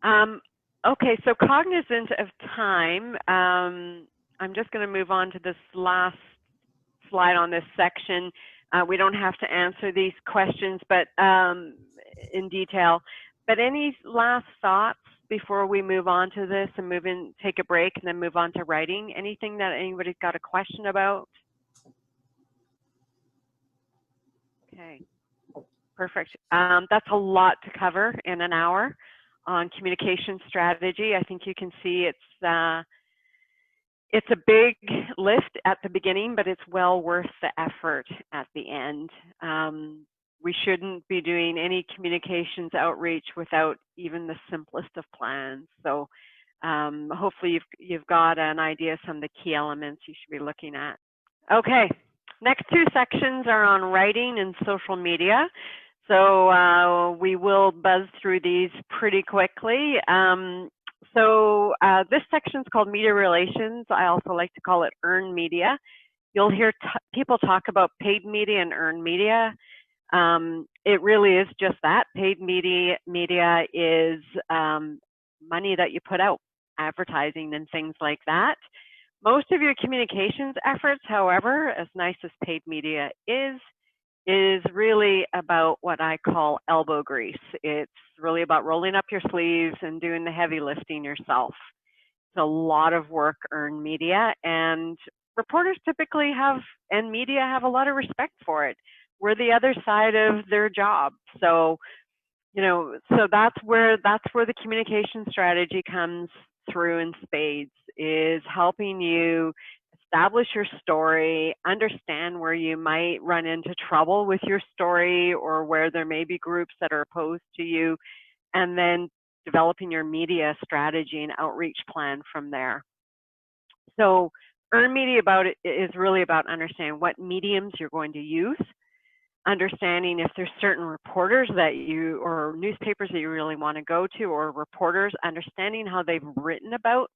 Okay, so cognizant of time, I'm just going to move on to this last slide on this section. We don't have to answer these questions, but in detail. But any last thoughts before we move on to this and take a break and then move on to writing? Anything that anybody's got a question about? Okay, perfect. That's a lot to cover in an hour on communication strategy. I think you can see it's a big lift at the beginning, but it's well worth the effort at the end. We shouldn't be doing any communications outreach without even the simplest of plans. So hopefully you've got an idea of some of the key elements you should be looking at. Okay, next 2 sections are on writing and social media. So we will buzz through these pretty quickly. This section is called media relations. I also like to call it earned media. You'll hear people talk about paid media and earned media. It really is just that. Paid media is money that you put out, advertising and things like that. Most of your communications efforts, however, as nice as paid media is really about what I call elbow grease. It's really about rolling up your sleeves and doing the heavy lifting yourself. It's a lot of work, earned media, and reporters typically and media have a lot of respect for it. We're the other side of their job. So So that's where the communication strategy comes through in spades, is helping you establish your story, understand where you might run into trouble with your story or where there may be groups that are opposed to you, and then developing your media strategy and outreach plan from there. So earned media is really about understanding what mediums you're going to use, understanding if there's certain reporters or newspapers that you really want to go to, or reporters, understanding how they've written about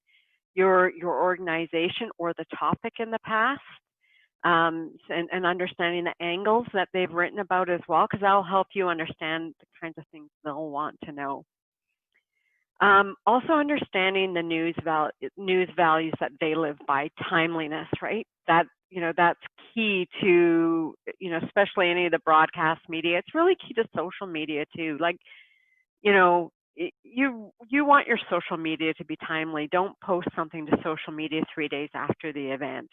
your organization or the topic in the past, and understanding the angles that they've written about as well, because that'll help you understand the kinds of things they'll want to know. Also understanding the news values that they live by, timeliness, right? That's key to, especially any of the broadcast media. It's really key to social media too. Like, you want your social media to be timely. Don't post something to social media 3 days after the event.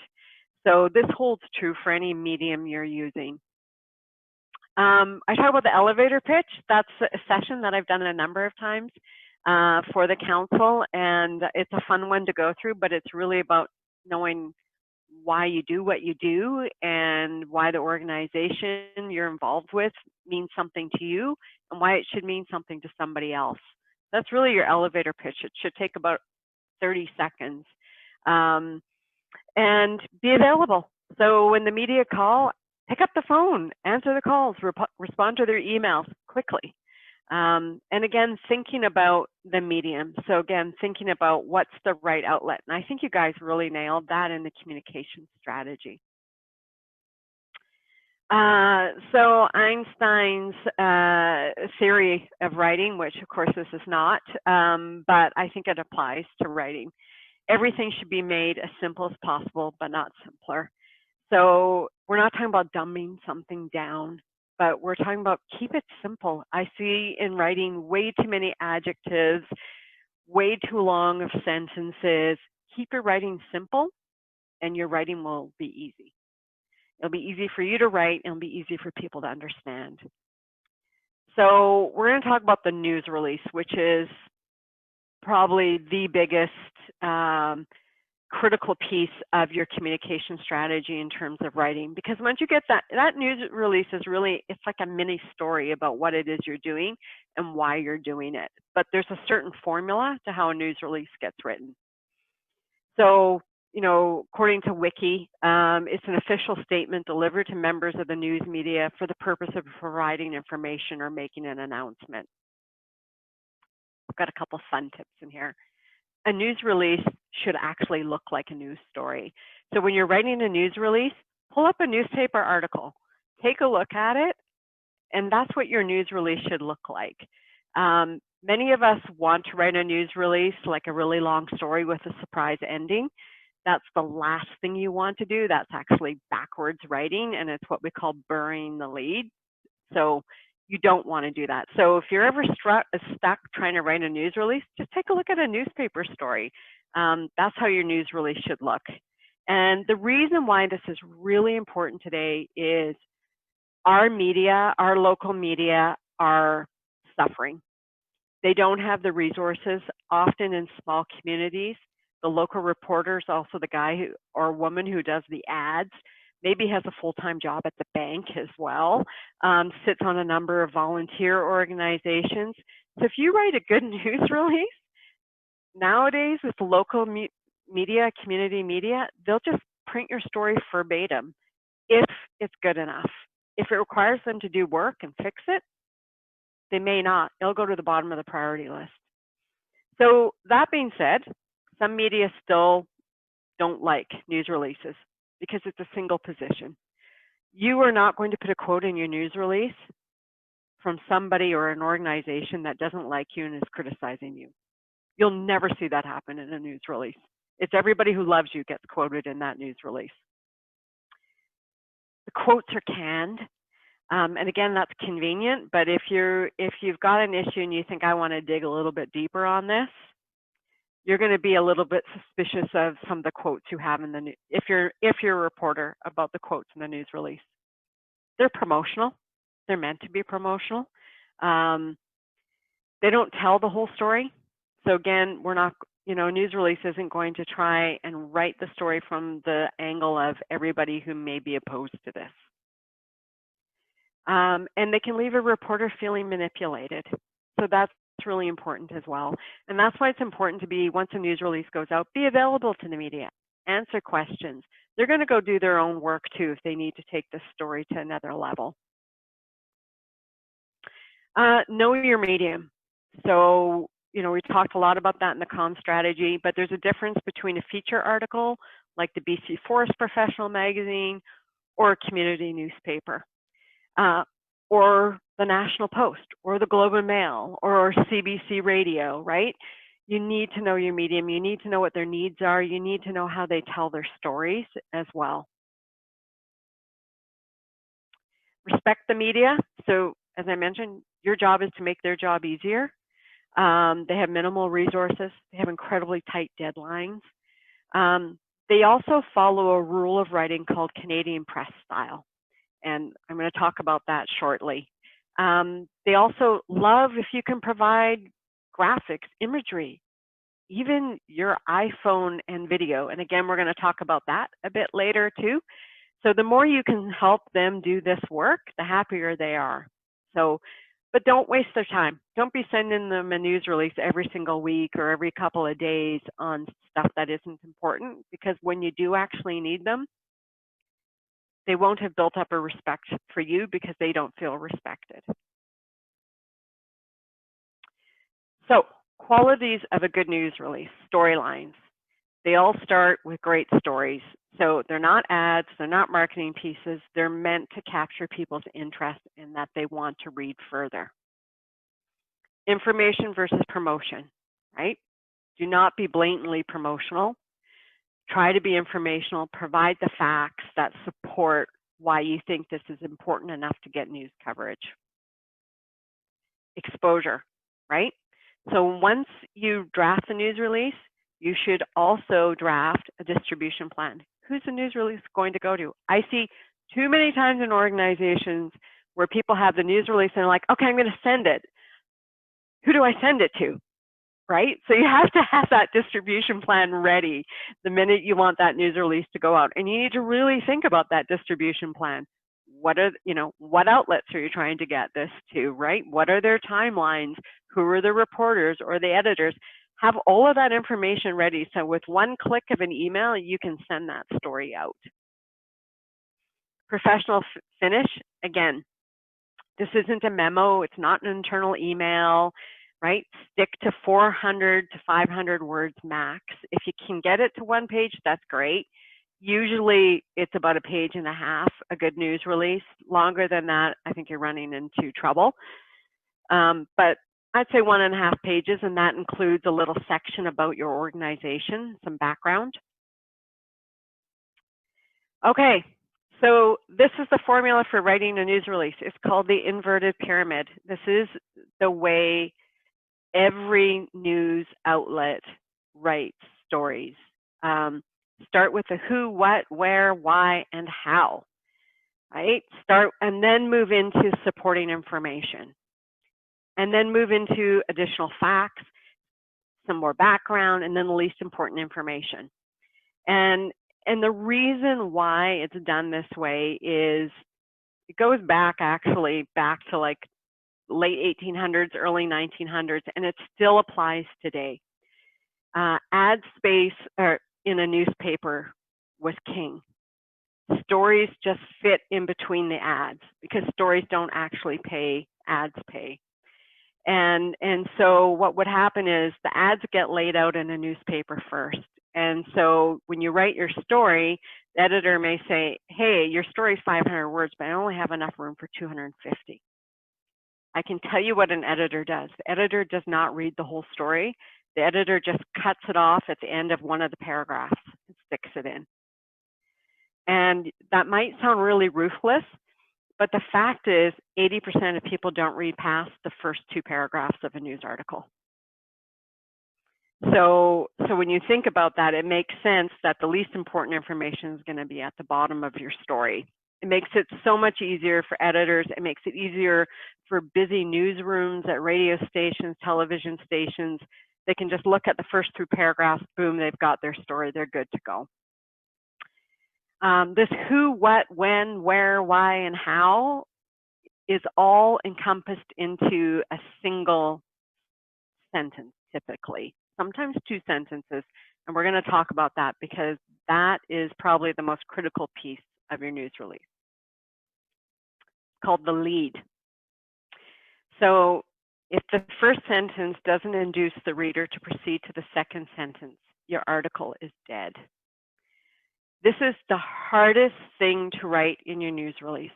So this holds true for any medium you're using. I talk about the elevator pitch. That's a session that I've done a number of times for the council, and it's a fun one to go through, but it's really about knowing why you do what you do and why the organization you're involved with means something to you and why it should mean something to somebody else. That's really your elevator pitch. It should take about 30 seconds. And be available. So when the media call, pick up the phone, answer the calls, respond to their emails quickly. And again, thinking about the medium. So again, thinking about what's the right outlet. And I think you guys really nailed that in the communication strategy. So Einstein's theory of writing, which of course this is not, but I think it applies to writing. Everything should be made as simple as possible, but not simpler. So we're not talking about dumbing something down, but we're talking about keep it simple. I see in writing way too many adjectives, way too long of sentences. Keep your writing simple and your writing will be easy. It'll be easy for you to write and it'll be easy for people to understand. So we're going to talk about the news release, which is probably the biggest critical piece of your communication strategy in terms of writing, because once you get that news release is really, it's like a mini story about what it is you're doing and why you're doing it. But there's a certain formula to how a news release gets written. So, according to Wiki, it's an official statement delivered to members of the news media for the purpose of providing information or making an announcement. I've got a couple fun tips in here. A news release should actually look like a news story. So when you're writing a news release, pull up a newspaper article, take a look at it, and that's what your news release should look like. Many of us want to write a news release like a really long story with a surprise ending. That's the last thing you want to do. That's actually backwards writing, and it's what we call burying the lead. So you don't want to do that. So if you're ever stuck trying to write a news release, just take a look at a newspaper story. That's how your news release should look. And the reason why this is really important today is our media, our local media, are suffering. They don't have the resources, often in small communities. The local reporters, also the guy or woman who does the ads, maybe has a full-time job at the bank as well, sits on a number of volunteer organizations. So if you write a good news release, nowadays with local media, community media, they'll just print your story verbatim if it's good enough. If it requires them to do work and fix it, they may not. It'll go to the bottom of the priority list. So that being said, some media still don't like news releases because it's a single position. You are not going to put a quote in your news release from somebody or an organization that doesn't like you and is criticizing you. You'll never see that happen in a news release. It's everybody who loves you gets quoted in that news release. The quotes are canned. And again, that's convenient, but if you've got an issue and you think I want to dig a little bit deeper on this, you're going to be a little bit suspicious of some of the quotes you have in the news. If you're a reporter, about the quotes in the news release. They're promotional. They're meant to be promotional. They don't tell the whole story. So again, we're not, you know, a news release isn't going to try and write the story from the angle of everybody who may be opposed to this. And they can leave a reporter feeling manipulated. So that's really important as well. And that's why it's important to be, once a news release goes out, be available to the media, answer questions. They're going to go do their own work too if they need to take this story to another level. Know your medium. So, you know, we talked a lot about that in the comm strategy, but there's a difference between a feature article like the BC Forest Professional magazine or a community newspaper, or the National Post or the Globe and Mail or CBC Radio, right? You need to know your medium. You need to know what their needs are. You need to know how they tell their stories as well. Respect the media. So as I mentioned, your job is to make their job easier. They have minimal resources. They have incredibly tight deadlines. They also follow a rule of writing called Canadian press style. And I'm going to talk about that shortly. They also love if you can provide graphics, imagery, even your iPhone and video. And again, we're going to talk about that a bit later too. So the more you can help them do this work, the happier they are. So, but don't waste their time. Don't be sending them a news release every single week or every couple of days on stuff that isn't important, because when you do actually need them, they won't have built up a respect for you because they don't feel respected. So, qualities of a good news release, storylines. They all start with great stories. So they're not ads, they're not marketing pieces, they're meant to capture people's interest and that they want to read further. Information versus promotion, right? Do not be blatantly promotional. Try to be informational, provide the facts that support why you think this is important enough to get news coverage. Exposure, right? So once you draft the news release, you should also draft a distribution plan. Who's the news release going to go to? I see too many times in organizations where people have the news release and they're like, okay, I'm going to send it. Who do I send it to? Right? So you have to have that distribution plan ready the minute you want that news release to go out. And you need to really think about that distribution plan. What are, you know, what outlets are you trying to get this to, right? What are their timelines? Who are the reporters or the editors? Have all of that information ready so with one click of an email, you can send that story out. Professional finish, again, this isn't a memo, it's not an internal email, right? Stick to 400 to 500 words max. If you can get it to one page, that's great. Usually it's about a page and a half, a good news release. Longer than that, I think you're running into trouble. But I'd say 1.5 pages, and that includes a little section about your organization, some background. Okay, so this is the formula for writing a news release. It's called the inverted pyramid. This is the way every news outlet writes stories. Start with the who, what, where, why, and how, right? Start and then move into supporting information. And then move into additional facts, some more background, and then the least important information. And the reason why it's done this way is it goes back actually back to like late 1800s, early 1900s, and it still applies today. Ad space in a newspaper was king. Stories just fit in between the ads because stories don't actually pay, ads pay. And so what would happen is the ads get laid out in a newspaper first. And so when you write your story, the editor may say, hey, your story is 500 words, but I only have enough room for 250. I can tell you what an editor does. The editor does not read the whole story. The editor just cuts it off at the end of one of the paragraphs and sticks it in. And that might sound really ruthless, but the fact is 80% of people don't read past the first 2 paragraphs of a news article. So when you think about that, it makes sense that the least important information is going to be at the bottom of your story. It makes it so much easier for editors. It makes it easier for busy newsrooms at radio stations, television stations. They can just look at the first 2 paragraphs, boom, they've got their story, they're good to go. This who, what, when, where, why, and how is all encompassed into a single sentence, typically, sometimes 2 sentences. And we're going to talk about that because that is probably the most critical piece of your news release. It's called the lead. So if the first sentence doesn't induce the reader to proceed to the second sentence, your article is dead. This is the hardest thing to write in your news release.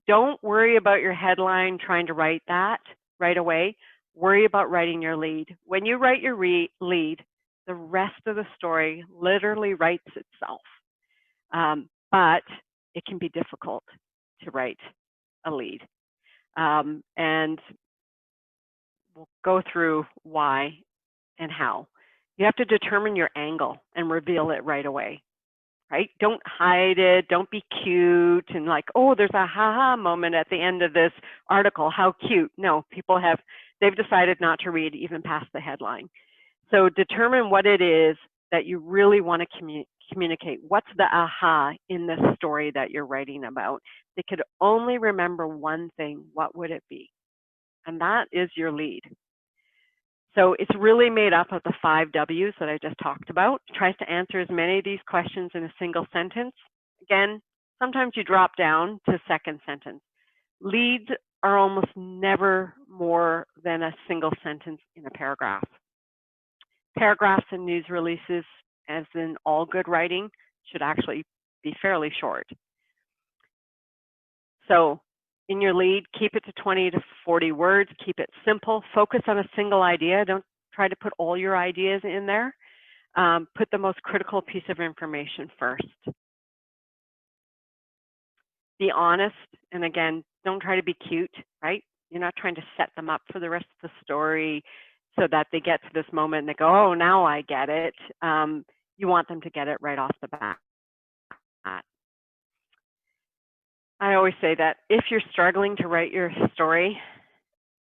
Don't worry about your headline trying to write that right away. Worry about writing your lead. When you write your lead, the rest of the story literally writes itself. But it can be difficult to write a lead. And we'll go through why and how. You have to determine your angle and reveal it right away. Right? Don't hide it. Don't be cute and like, oh, there's a ha-ha moment at the end of this article. How cute. No, they've decided not to read even past the headline. So determine what it is that you really want to communicate. What's the aha in the story that you're writing about? They could only remember one thing. What would it be? And that is your lead. So it's really made up of the 5 W's that I just talked about. It tries to answer as many of these questions in a single sentence. Again, sometimes you drop down to second sentence. Leads are almost never more than a single sentence in a paragraph. Paragraphs in news releases, as in all good writing, should actually be fairly short. So in your lead, keep it to 20 to 40 words, keep it simple, focus on a single idea. Don't try to put all your ideas in there. Put the most critical piece of information first. Be honest, and again, don't try to be cute, right? You're not trying to set them up for the rest of the story so that they get to this moment and they go, oh, now I get it. You want them to get it right off the bat. I always say that if you're struggling to write your story,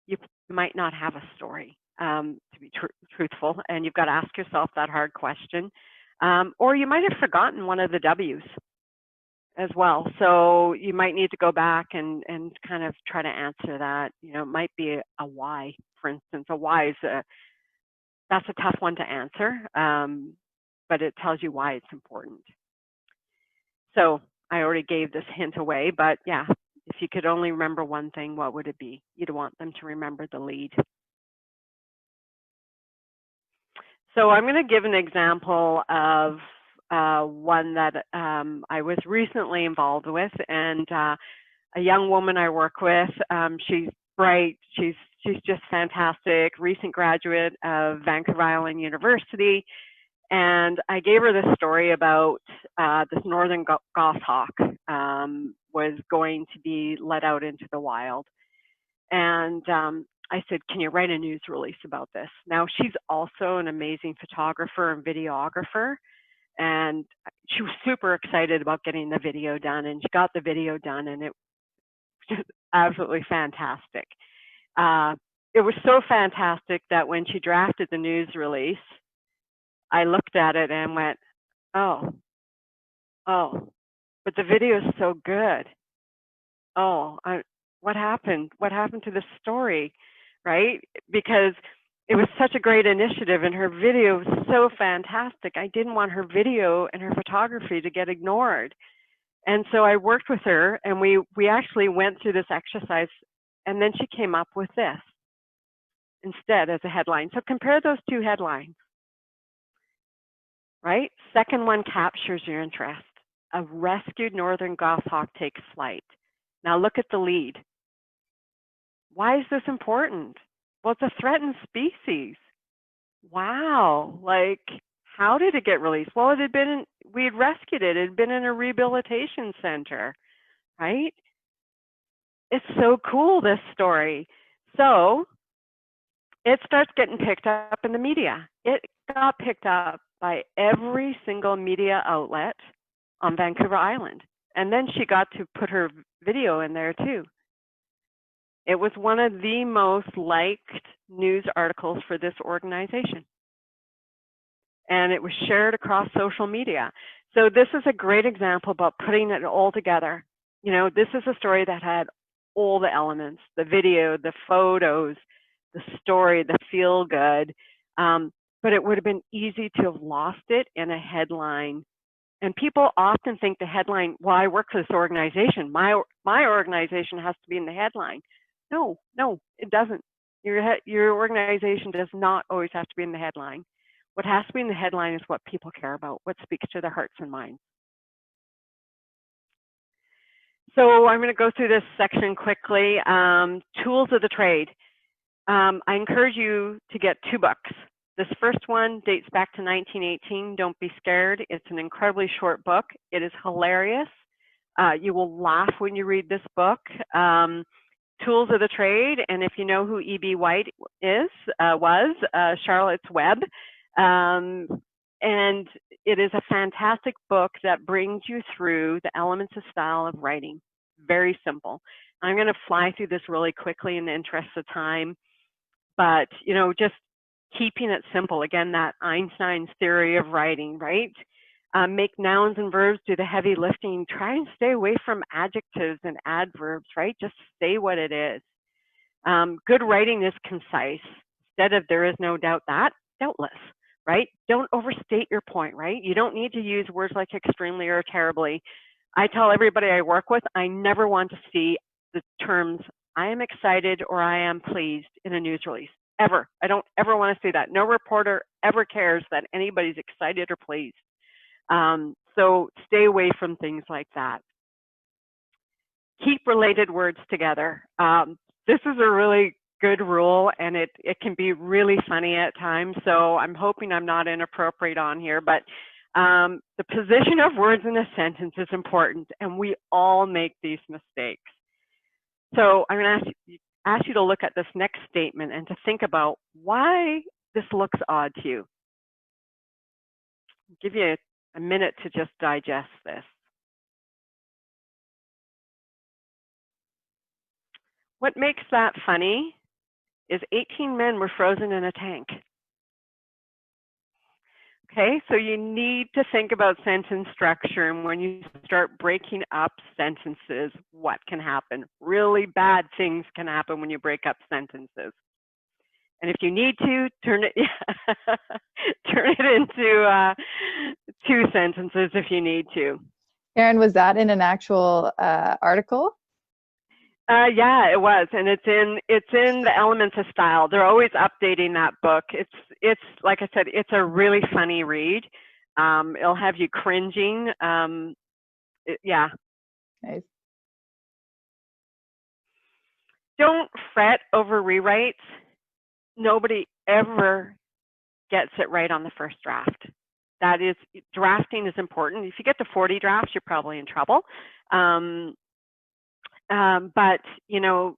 you might not have a story, to be truthful, and you've got to ask yourself that hard question. Or you might have forgotten one of the W's as well. So you might need to go back and kind of try to answer that. You know, it might be a why, for instance. A why is that's a tough one to answer, but it tells you why it's important. So I already gave this hint away, but yeah, if you could only remember one thing, what would it be? You'd want them to remember the lead. So I'm going to give an example of one that I was recently involved with, and a young woman I work with. She's bright. She's just fantastic. Recent graduate of Vancouver Island University. And I gave her this story about this northern goshawk was going to be let out into the wild. And I said, can you write a news release about this? Now, she's also an amazing photographer and videographer. And she was super excited about getting the video done. And she got the video done, and it was just absolutely fantastic. It was so fantastic that when she drafted the news release, I looked at it and went, oh, but the video is so good. Oh, what happened? What happened to the story, right? Because it was such a great initiative and her video was so fantastic. I didn't want her video and her photography to get ignored. And so I worked with her and we actually went through this exercise, and then she came up with this instead as a headline. So compare those 2 headlines. Right? Second one captures your interest. A rescued northern goshawk takes flight. Now look at the lead. Why is this important? Well, it's a threatened species. Wow. Like, how did it get released? Well, we had rescued it. It had been in a rehabilitation center, right? It's so cool, this story. So it starts getting picked up in the media. It got picked up by every single media outlet on Vancouver Island. And then she got to put her video in there too. It was one of the most liked news articles for this organization. And it was shared across social media. So this is a great example about putting it all together. You know, this is a story that had all the elements, the video, the photos, the story, the feel good. But it would have been easy to have lost it in a headline. And people often think the headline, well, I work for this organization. My organization has to be in the headline. No, it doesn't. Your organization does not always have to be in the headline. What has to be in the headline is what people care about, what speaks to their hearts and minds. So I'm going to go through this section quickly. Tools of the trade. I encourage you to get 2 books. This first one dates back to 1918. Don't be scared. It's an incredibly short book. It is hilarious. You will laugh when you read this book. Tools of the Trade, and if you know who E.B. White was Charlotte's Web. And it is a fantastic book that brings you through the elements of style of writing. Very simple. I'm going to fly through this really quickly in the interest of time, but you know, just keeping it simple. Again, that Einstein's theory of writing, right? Make nouns and verbs do the heavy lifting. Try and stay away from adjectives and adverbs, right? Just say what it is. Good writing is concise. Instead of there is no doubt that, doubtless, right? Don't overstate your point, right? You don't need to use words like extremely or terribly. I tell everybody I work with, I never want to see the terms I am excited or I am pleased in a news release, ever. I don't ever want to see that. No reporter ever cares that anybody's excited or pleased. So stay away from things like that. Keep related words together. This is a really good rule, and it can be really funny at times, so I'm hoping I'm not inappropriate on here, but the position of words in a sentence is important, and we all make these mistakes. So I'm going to ask you to look at this next statement and to think about why this looks odd to you. I'll give you a minute to just digest this. What makes that funny is 18 men were frozen in a tank. Okay, so you need to think about sentence structure, and when you start breaking up sentences, what can happen? Really bad things can happen when you break up sentences. And if you need to, turn it into 2 sentences if you need to. Karen, was that in an actual article? Yeah, it was, and it's in the Elements of Style. They're always updating that book. It's like I said, it's a really funny read. It'll have you cringing. Yeah. Nice. Don't fret over rewrites. Nobody ever gets it right on the first draft. That is, drafting is important. If you get to 40 drafts, you're probably in trouble. But you know,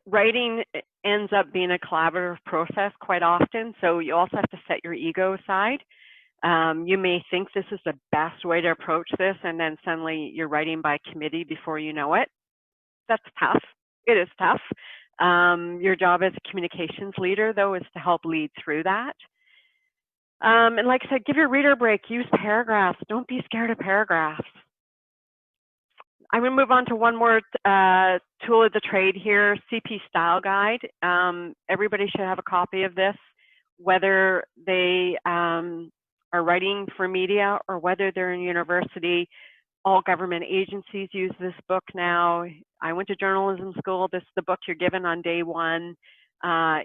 writing ends up being a collaborative process quite often. So you also have to set your ego aside. You may think this is the best way to approach this, and then suddenly you're writing by committee before you know it. That's tough. It is tough. Your job as a communications leader, though, is to help lead through that. And like I said, give your reader a break. Use paragraphs. Don't be scared of paragraphs. I'm going to move on to one more tool of the trade here, CP Style Guide. Everybody should have a copy of this, whether they are writing for media or whether they're in university. All government agencies use this book now. I went to journalism school. This is the book you're given on day 1.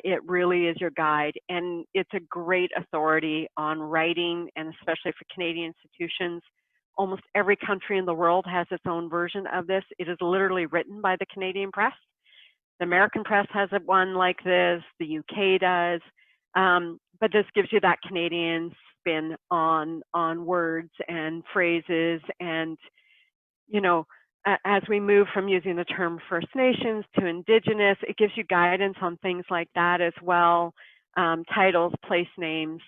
It really is your guide, and it's a great authority on writing, and especially for Canadian institutions. Almost every country in the world has its own version of this. It is literally written by the Canadian press. The American press has one like this, the UK does, but this gives you that Canadian spin on words and phrases. And, you know, as we move from using the term First Nations to Indigenous, it gives you guidance on things like that as well, titles, place names.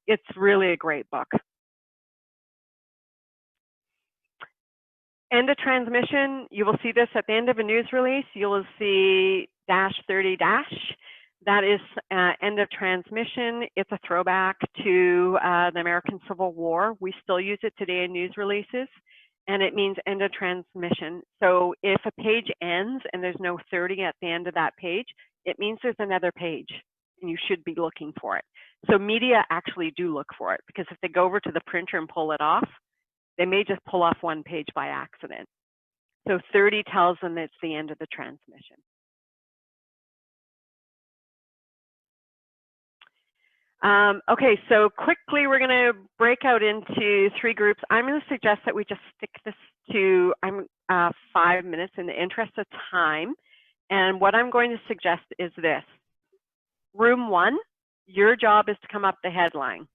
It's really a great book. End of transmission, you will see this at the end of a news release. You will see -30 dash. That is end of transmission. It's a throwback to the American Civil War. We still use it today in news releases, and it means end of transmission. So if a page ends and there's no 30 at the end of that page, it means there's another page, and you should be looking for it. So media actually do look for it, because if they go over to the printer and pull it off, they may just pull off one page by accident. So 30 tells them it's the end of the transmission. Okay, so quickly we're going to break out into 3 groups. I'm going to suggest that we just stick this to 5 minutes in the interest of time. And what I'm going to suggest is this. Room 1, your job is to come up with the headline.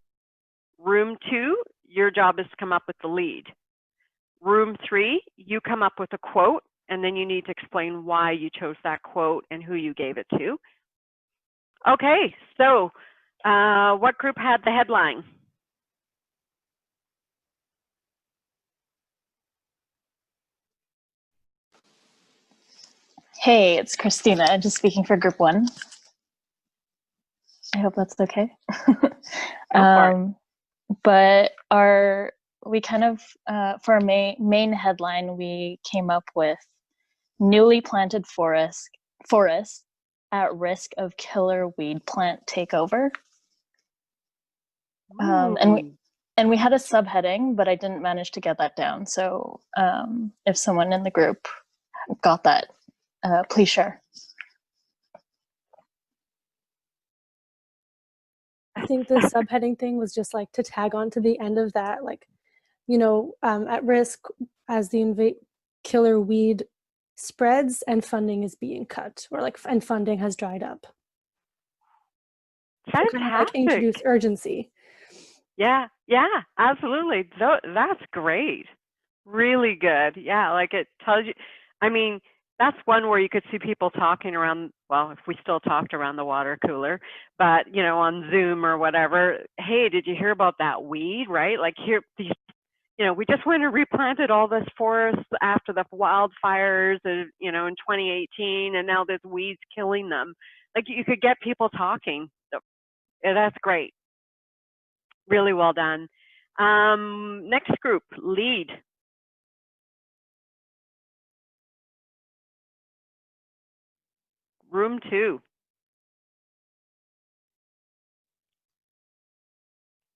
Room 2, your job is to come up with the lead. Room 3, you come up with a quote, and then you need to explain why you chose that quote and who you gave it to. Okay, so what group had the headline? Hey, it's Christina, just speaking for group 1. I hope that's okay. But we kind of, for our main headline, we came up with newly planted forest at risk of killer weed plant takeover. And we had a subheading, but I didn't manage to get that down. So if someone in the group got that, please share. I think the subheading thing was just like to tag on to the end of that, like, you know, at risk as the killer weed spreads and funding is being cut, or like, and funding has dried up. Fantastic. So kind of like introduce urgency. Yeah, absolutely. That's great. Really good. Yeah, like it tells you, I mean, that's one where you could see people talking around, well, if we still talked around the water cooler, but, you know, on Zoom or whatever, hey, did you hear about that weed, right? Like here, these, you know, we just went and replanted all this forest after the wildfires, you know, in 2018, and now there's weeds killing them. Like you could get people talking. So, yeah, that's great. Really well done. Next group, lead. Room 2.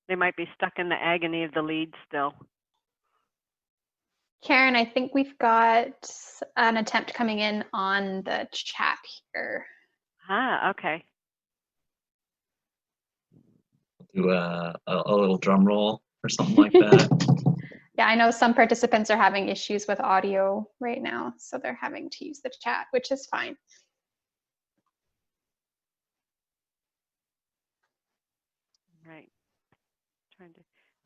They might be stuck in the agony of the lead still. Karen, I think we've got an attempt coming in on the chat here. Okay. Do a little drum roll or something like that. Yeah, I know some participants are having issues with audio right now, so they're having to use the chat, which is fine. Right.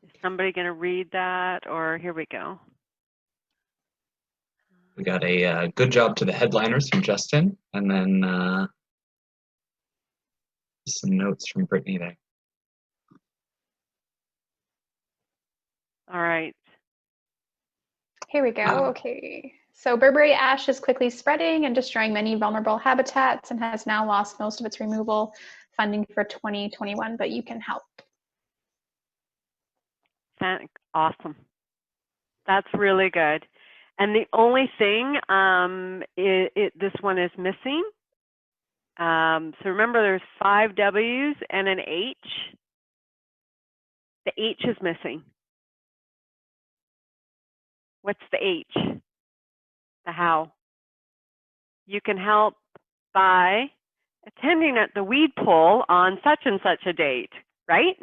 Is somebody going to read that, or here we go? We got a good job to the headliners from Justin, and then some notes from Brittany there. All right. Here we go. Okay. So Burberry ash is quickly spreading and destroying many vulnerable habitats and has now lost most of its removal funding for 2021, but you can help. Awesome. That's really good. And the only thing, this one is missing. So remember, there's 5 W's and an H. The H is missing. What's the H? The how. You can help by attending at the weed pull on such and such a date, right?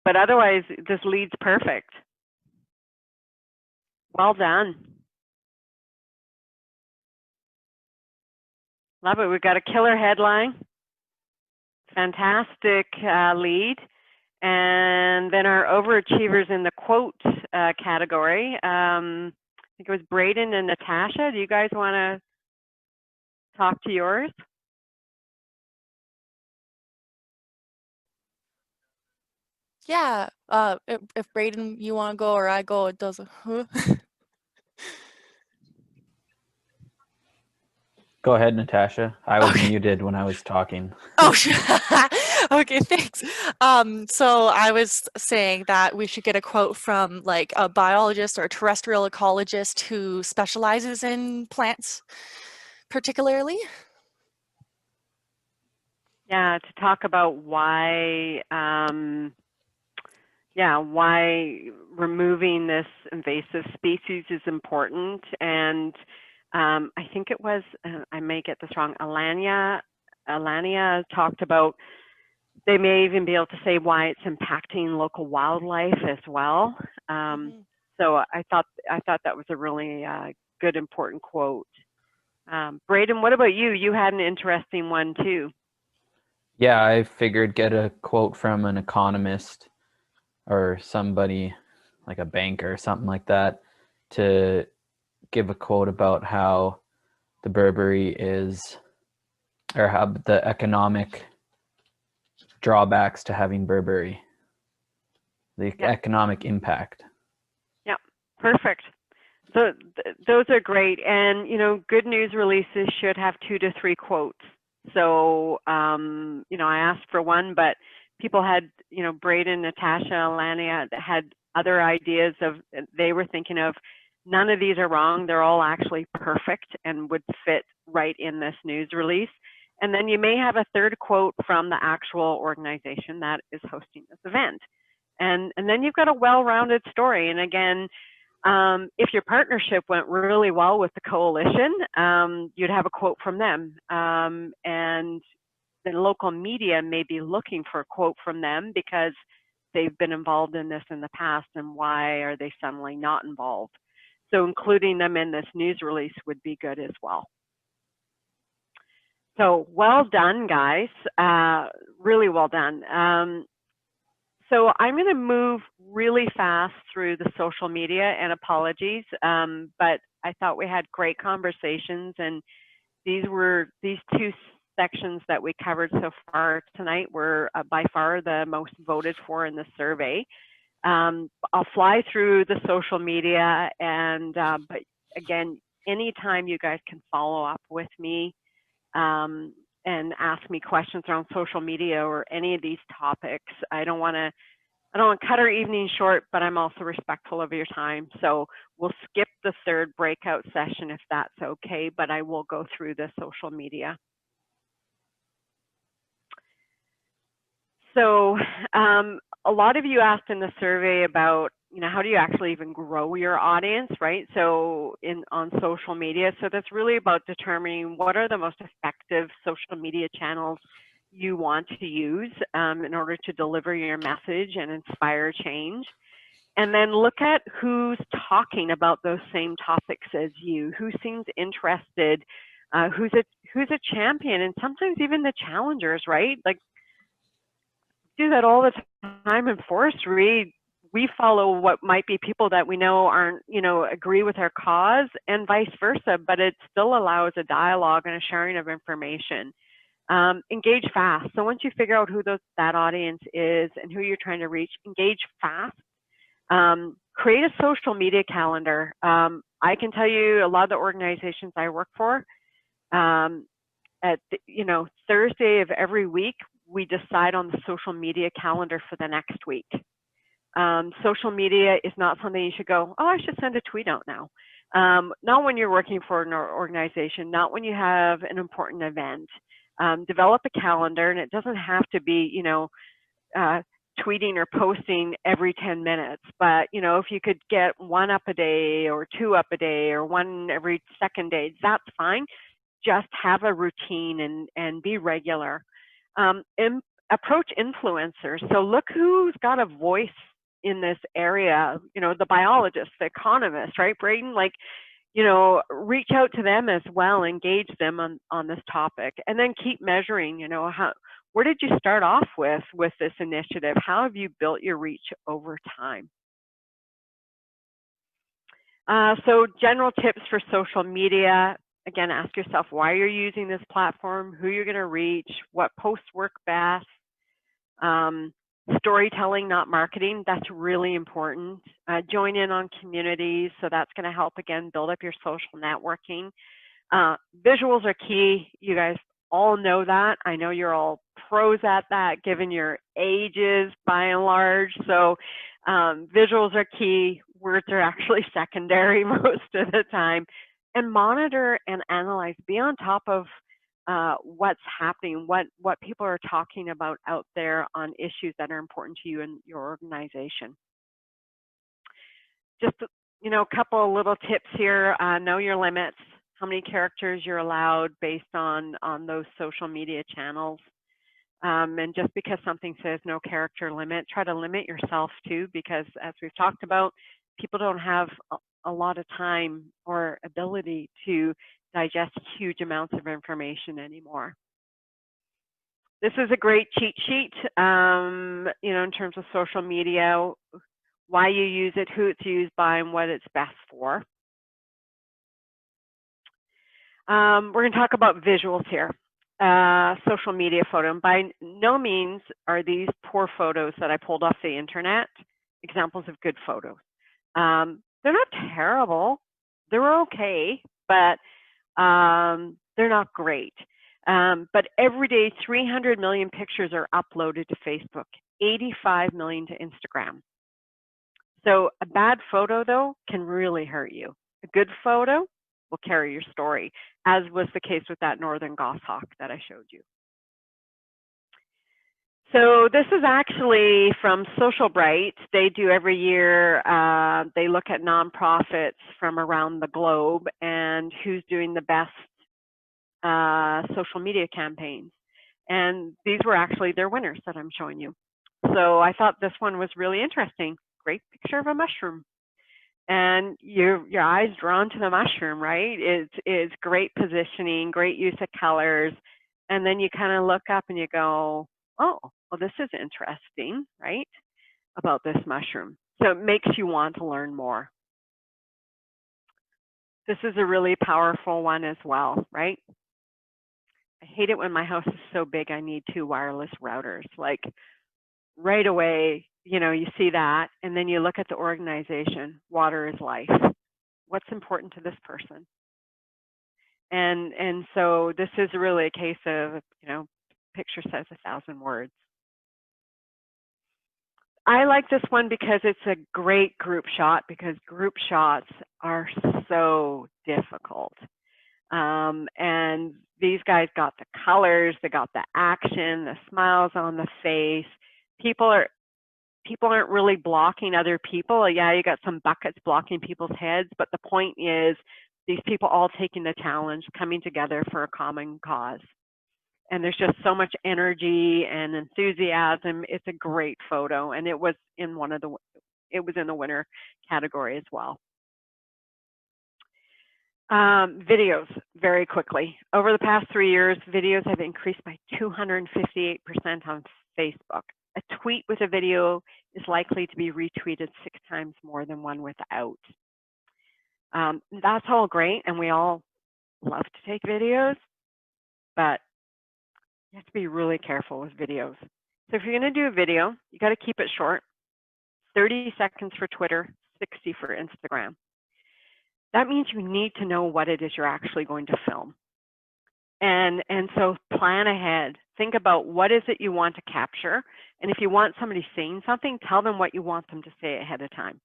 But otherwise, this lead's perfect. Well done. Love it. We've got a killer headline. Fantastic lead. And then our overachievers in the quote category. I think it was Braden and Natasha. Do you guys want to talk to yours? Yeah, if Braden, you want to go or I go, it doesn't. Go ahead, Natasha. I was muted when I was talking. Oh, okay, thanks. So I was saying that we should get a quote from like a biologist or a terrestrial ecologist who specializes in plants particularly. Yeah, to talk about why, why removing this invasive species is important. And I think it was, I may get this wrong, Alania talked about, they may even be able to say why it's impacting local wildlife as well. So I thought that was a really good, important quote. Braden, what about you? You had an interesting one too. Yeah, I figured get a quote from an economist or somebody like a banker or something like that to give a quote about how the Burberry is, or how the economic drawbacks to having Burberry, the economic impact. Yeah, perfect. So those are great. And, you know, good news releases should have 2 to 3 quotes. So, you know, I asked for one, but people had, you know, Braden, Natasha, Alania had other ideas of, they were thinking of, none of these are wrong. They're all actually perfect and would fit right in this news release. And then you may have a third quote from the actual organization that is hosting this event. And then you've got a well-rounded story. And again, if your partnership went really well with the coalition, you'd have a quote from them. And the local media may be looking for a quote from them because they've been involved in this in the past, and why are they suddenly not involved? So including them in this news release would be good as well. So well done, guys. Really well done. So I'm going to move really fast through the social media, and apologies, but I thought we had great conversations, and these 2 sections that we covered so far tonight were by far the most voted for in the survey. I'll fly through the social media, and but again, anytime you guys can follow up with me and ask me questions around social media or any of these topics. I don't want to cut our evening short, but I'm also respectful of your time. So we'll skip the 3rd breakout session if that's okay, but I will go through the social media. So a lot of you asked in the survey about, you know, how do you actually even grow your audience, right? So on social media. So that's really about determining what are the most effective social media channels you want to use in order to deliver your message and inspire change. And then look at who's talking about those same topics as you, who seems interested, who's a champion, and sometimes even the challengers, right? Like, do that all the time in forestry. We follow what might be people that we know aren't, you know, agree with our cause, and vice versa, but it still allows a dialogue and a sharing of information. Engage fast. So once you figure out who that audience is and who you're trying to reach, engage fast. Create a social media calendar. I can tell you a lot of the organizations I work for, at you know, Thursday of every week, we decide on the social media calendar for the next week. Social media is not something you should go, oh, I should send a tweet out now. Not when you're working for an organization, not when you have an important event. Develop a calendar, and it doesn't have to be, you know, tweeting or posting every 10 minutes, but, you know, if you could get 1 up a day or 2 up a day or 1 every 2nd day, that's fine. Just have a routine and be regular. Approach influencers. So look who's got a voice in this area, you know, the biologists, the economists, right, Braden? Like, you know, reach out to them as well, engage them on this topic, and then keep measuring, you know, where did you start off with this initiative? How have you built your reach over time? So general tips for social media. Again, ask yourself why you're using this platform, who you're going to reach, what posts work best. Storytelling, not marketing, that's really important. Join in on communities, so that's going to help, again, build up your social networking. Visuals are key. You guys all know that. I know you're all pros at that, given your ages by and large. So visuals are key. Words are actually secondary most of the time. And monitor and analyze. Be on top of what's happening, what people are talking about out there on issues that are important to you and your organization. Just, you know, a couple of little tips here. Know your limits, how many characters you're allowed based on those social media channels. And just because something says no character limit, try to limit yourself too, because as we've talked about, people don't have a lot of time or ability to digest huge amounts of information anymore. This is a great cheat sheet, you know, in terms of social media, why you use it, who it's used by, and what it's best for. We're going to talk about visuals here. Social media photo. And by no means are these poor photos that I pulled off the internet examples of good photos. They're not terrible. They're okay, but they're not great. But every day, 300 million pictures are uploaded to Facebook, 85 million to Instagram. So a bad photo, though, can really hurt you. A good photo will carry your story, as was the case with that northern goshawk that I showed you. So this is actually from Social Bright. They do every year, they look at nonprofits from around the globe and who's doing the best social media campaigns. And these were actually their winners that I'm showing you. So I thought this one was really interesting. Great picture of a mushroom. And your eyes drawn to the mushroom, right? It's great positioning, great use of colors. And then you kind of look up and you go, oh, well, this is interesting, right? About this mushroom. So it makes you want to learn more. This is a really powerful one as well, right? I hate it when my house is so big I need 2 wireless routers. Like right away, you know, you see that, and then you look at the organization. Water is life. What's important to this person? And so this is really a case of, you know, picture says 1,000 words. I like this one because it's a great group shot, because group shots are so difficult. And these guys got the colors, they got the action, the smiles on the face. People aren't really blocking other people. Yeah, you got some buckets blocking people's heads, but the point is these people all taking the challenge, coming together for a common cause. And there's just so much energy and enthusiasm. It's a great photo, and it was in the winner category as well. Videos, very quickly. Over the past 3 years, videos have increased by 258% on Facebook. A tweet with a video is likely to be retweeted 6 times more than one without. That's all great, and we all love to take videos, but you have to be really careful with videos. So if you're going to do a video, you got to keep it short. 30 seconds for Twitter, 60 for Instagram. That means you need to know what it is you're actually going to film. And so plan ahead. Think about what is it you want to capture. And if you want somebody saying something, tell them what you want them to say ahead of time.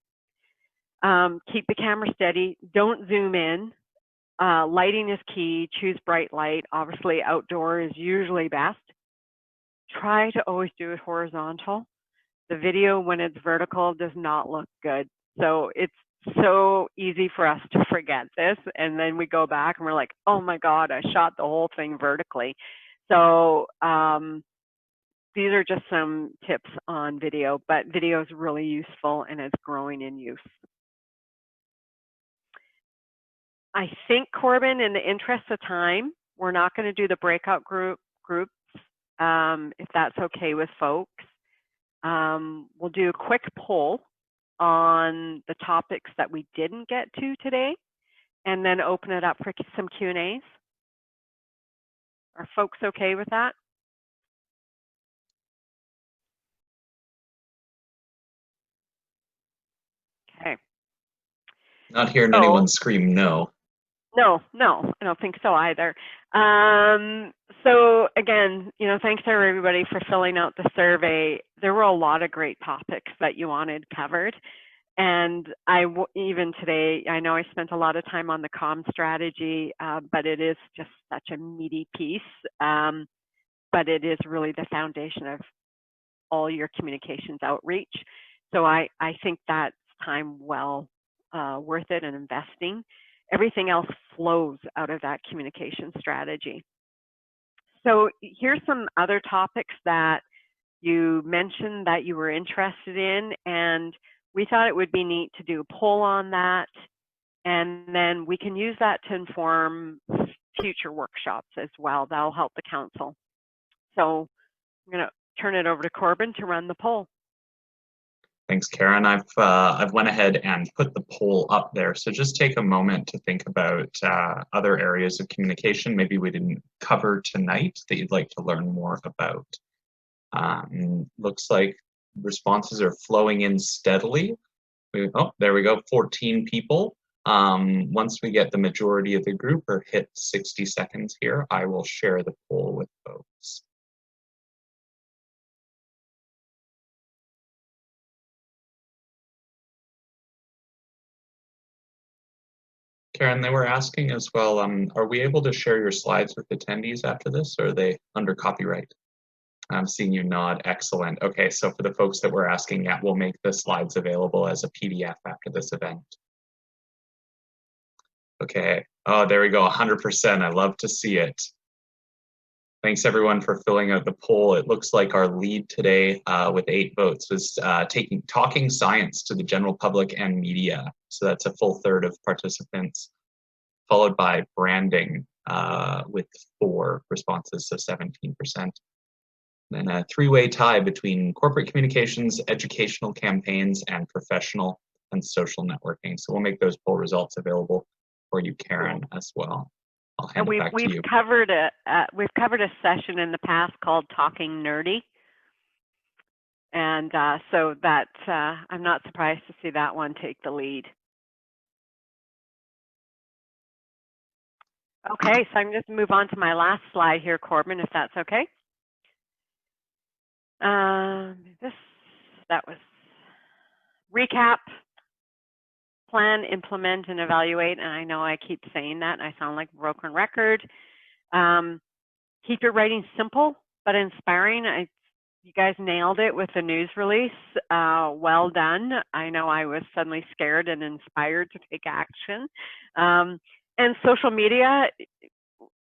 Keep the camera steady. Don't zoom in. Lighting is key. Choose bright light. Obviously, outdoor is usually best. Try to always do it horizontal. The video, when it's vertical, does not look good. So it's so easy for us to forget this, and then we go back and we're like, oh my God, I shot the whole thing vertically. So these are just some tips on video, but video is really useful and it's growing in use. I think, Corbin, in the interest of time, we're not going to do the breakout groups, if that's okay with folks. We'll do a quick poll on the topics that we didn't get to today, and then open it up for some Q&As. Are folks okay with that? Not hearing So- anyone scream no. No, I don't think so either. So again, thanks to everybody for filling out the survey. There were a lot of great topics that you wanted covered. And even today, I know I spent a lot of time on the comm strategy, but it is just such a meaty piece. But it is really the foundation of all your communications outreach. So I think that's time well worth it and investing. Everything else flows out of that communication strategy. So here's some other topics that you mentioned that you were interested in, and we thought it would be neat to do a poll on that, and then we can use that to inform future workshops as well. That'll help the council. So I'm going to turn it over to Corbin to run the poll. Thanks, Karen. I've went ahead and put the poll up there. So just take a moment to think about other areas of communication maybe we didn't cover tonight that you'd like to learn more about. Looks like responses are flowing in steadily. Oh, there we go, 14 people. Once we get the majority of the group or hit 60 seconds here, I will share the poll with folks. Karen, they were asking as well, are we able to share your slides with attendees after this, or are they under copyright? I'm seeing you nod, excellent. Okay, so for the folks that were asking, yeah, we'll make the slides available as a PDF after this event. Okay, oh, there we go, 100%, I love to see it. Thanks everyone for filling out the poll. It looks like our lead today with 8 votes was talking science to the general public and media. So that's a full third of participants, followed by branding with 4 responses, so 17%. Then a 3-way tie between corporate communications, educational campaigns, and professional and social networking. So we'll make those poll results available for you, Karen, as well. I'll hand it back to you. We've covered a session in the past called Talking Nerdy, and so that I'm not surprised to see that one take the lead. Okay, so I'm just move on to my last slide here, Corbin, if that's okay. That was recap, plan, implement, and evaluate. And I know I keep saying that, and I sound like a broken record. Keep your writing simple but inspiring. You guys nailed it with the news release. Well done. I know I was suddenly scared and inspired to take action. And social media,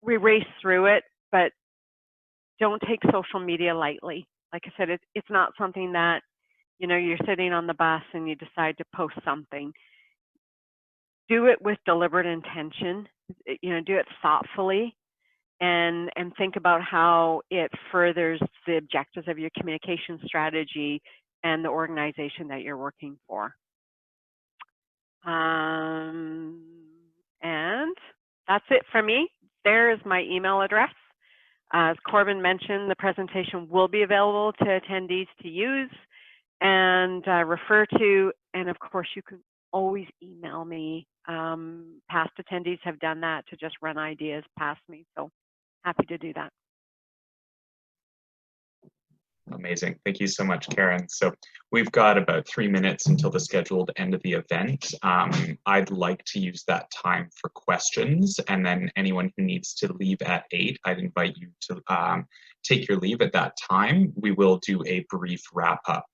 we race through it, but don't take social media lightly. Like I said, it's not something that, you're sitting on the bus and you decide to post something. Do it with deliberate intention, do it thoughtfully, and think about how it furthers the objectives of your communication strategy and the organization that you're working for. And that's it for me. There is my email address. As Corbin mentioned, the presentation will be available to attendees to use and refer to, and of course you can always email me. Past attendees have done that to just run ideas past me, so happy to do that. Amazing. Thank you so much, Karen. So we've got about 3 minutes until the scheduled end of the event. I'd like to use that time for questions, and then anyone who needs to leave at 8, I'd invite you to take your leave at that time. We will do a brief wrap up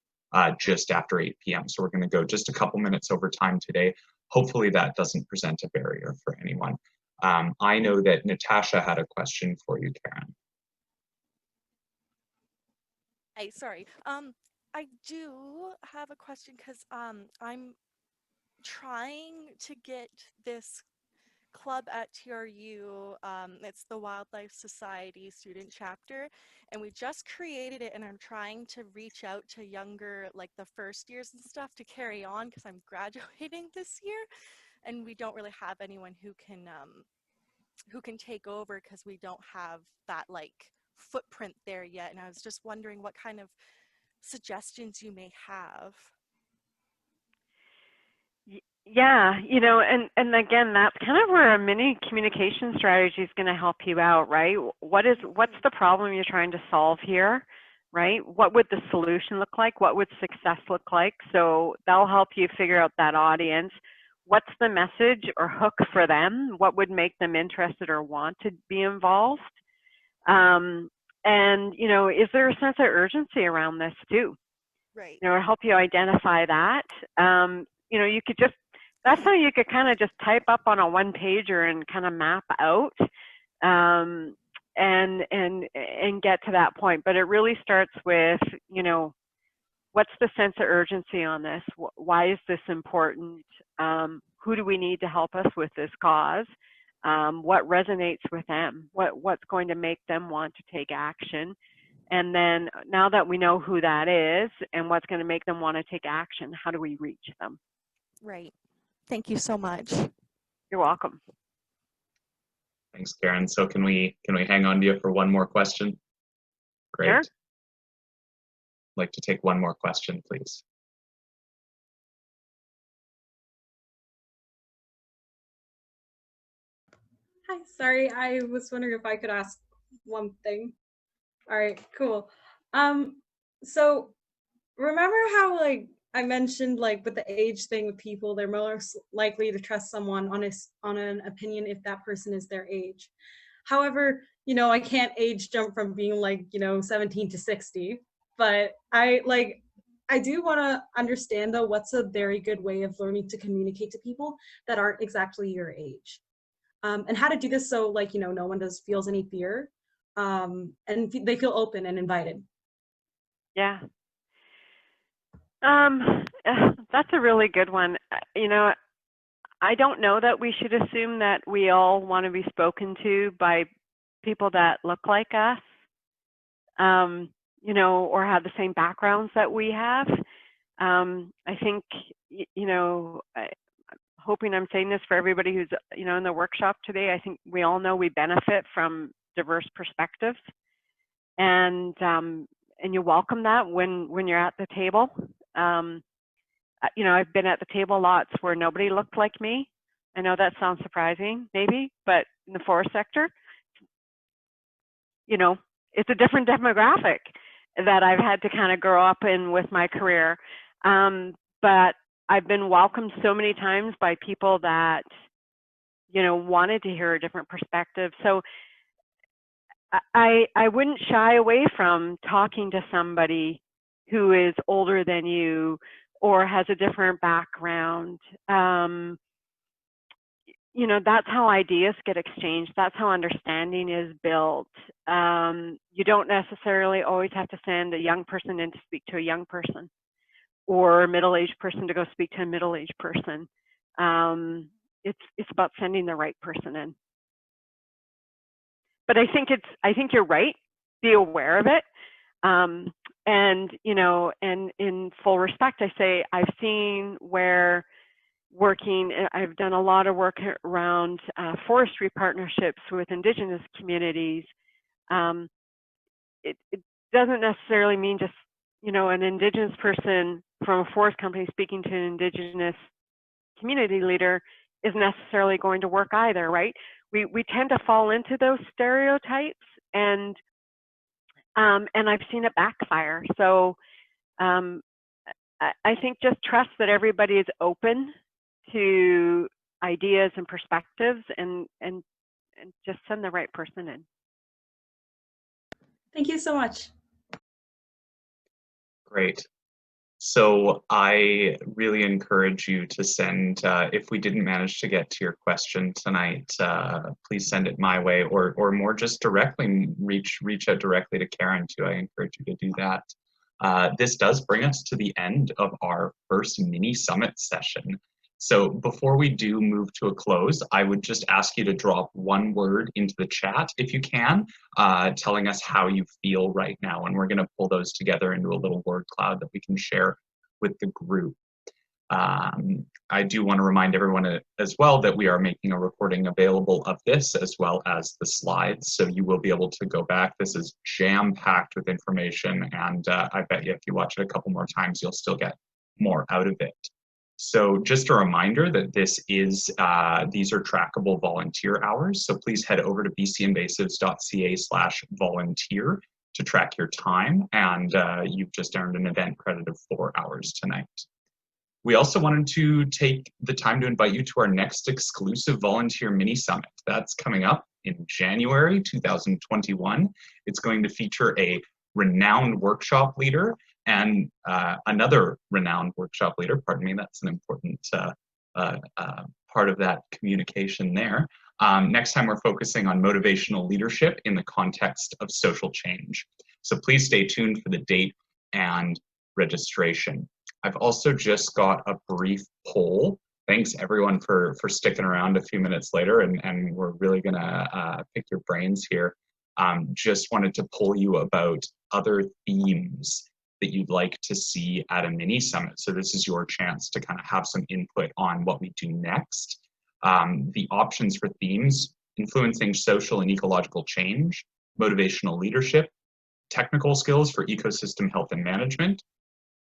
just after 8 p.m. So we're going to go just a couple minutes over time today. Hopefully that doesn't present a barrier for anyone. I know that Natasha had a question for you, Karen. Hey, sorry. I do have a question because I'm trying to get this club at TRU. It's the Wildlife Society student chapter, and we just created it, and I'm trying to reach out to younger, like the first years and stuff, to carry on because I'm graduating this year, and we don't really have anyone who can take over because we don't have that like footprint there yet. And I was just wondering what kind of suggestions you may have. Yeah, you know, and again, that's kind of where a mini communication strategy is going to help you out, right? What's the problem you're trying to solve here, right? What would the solution look like? What would success look like? So that'll help you figure out that audience. What's the message or hook for them? What would make them interested or want to be involved? And, you know, is there a sense of urgency around this too? Right. You know, help you identify that. You know, you could just, that's how you could kind of just type up on a one pager and kind of map out and get to that point. But it really starts with, you know, what's the sense of urgency on this? Why is this important? Who do we need to help us with this cause? What resonates with them? What's going to make them want to take action? And then now that we know who that is and what's going to make them want to take action, how do we reach them? Right. Thank you so much. You're welcome. Thanks, Karen. So can we hang on to you for one more question? Great. Sure. I'd like to take one more question, please. Hi, sorry, I was wondering if I could ask one thing. All right, cool. So remember how like I mentioned like with the age thing with people, they're most likely to trust someone on an opinion if that person is their age. However, you know, I can't age jump from being like, you know, 17 to 60, but I do want to understand though what's a very good way of learning to communicate to people that aren't exactly your age. And how to do this so like, you know, no one feels any fear and they feel open and invited. Yeah. That's a really good one. You know, I don't know that we should assume that we all want to be spoken to by people that look like us, you know, or have the same backgrounds that we have. I think, you know, hoping I'm saying this for everybody who's, you know, in the workshop today, I think we all know we benefit from diverse perspectives, and you welcome that when you're at the table. You know, I've been at the table lots where nobody looked like me. I know that sounds surprising, maybe, but in the forest sector, you know, it's a different demographic that I've had to kind of grow up in with my career. But I've been welcomed so many times by people that, you know, wanted to hear a different perspective. So I wouldn't shy away from talking to somebody who is older than you or has a different background. You know, that's how ideas get exchanged. That's how understanding is built. You don't necessarily always have to send a young person in to speak to a young person, or a middle-aged person to go speak to a middle-aged person. It's about sending the right person in. But I think you're right. Be aware of it. And, you know, and in full respect, I say I've seen where I've done a lot of work around forestry partnerships with Indigenous communities. It doesn't necessarily mean just, you know, an Indigenous person from a forest company speaking to an Indigenous community leader is necessarily going to work either, right? We tend to fall into those stereotypes, and I've seen it backfire. So I think just trust that everybody is open to ideas and perspectives, and just send the right person in. Thank you so much. Great. So I really encourage you to send, if we didn't manage to get to your question tonight, please send it my way, or more just directly reach out directly to Karen too. I encourage you to do that. This does bring us to the end of our first mini summit session. So before we do move to a close, I would just ask you to drop one word into the chat if you can, telling us how you feel right now. And we're going to pull those together into a little word cloud that we can share with the group. I do want to remind everyone as well that we are making a recording available of this as well as the slides. So you will be able to go back. This is jam-packed with information. And I bet you if you watch it a couple more times, you'll still get more out of it. So just a reminder that these are trackable volunteer hours. So please head over to bcinvasives.ca/volunteer to track your time, and you've just earned an event credit of 4 hours tonight. We also wanted to take the time to invite you to our next exclusive volunteer mini summit. That's coming up in January 2021. It's going to feature a renowned workshop leader and another renowned workshop leader, pardon me, that's an important part of that communication there. Next time we're focusing on motivational leadership in the context of social change. So please stay tuned for the date and registration. I've also just got a brief poll. Thanks everyone for sticking around a few minutes later, and we're really gonna pick your brains here. Just wanted to poll you about other themes that you'd like to see at a mini summit. So this is your chance to kind of have some input on what we do next. The options for themes: influencing social and ecological change, motivational leadership, technical skills for ecosystem health and management,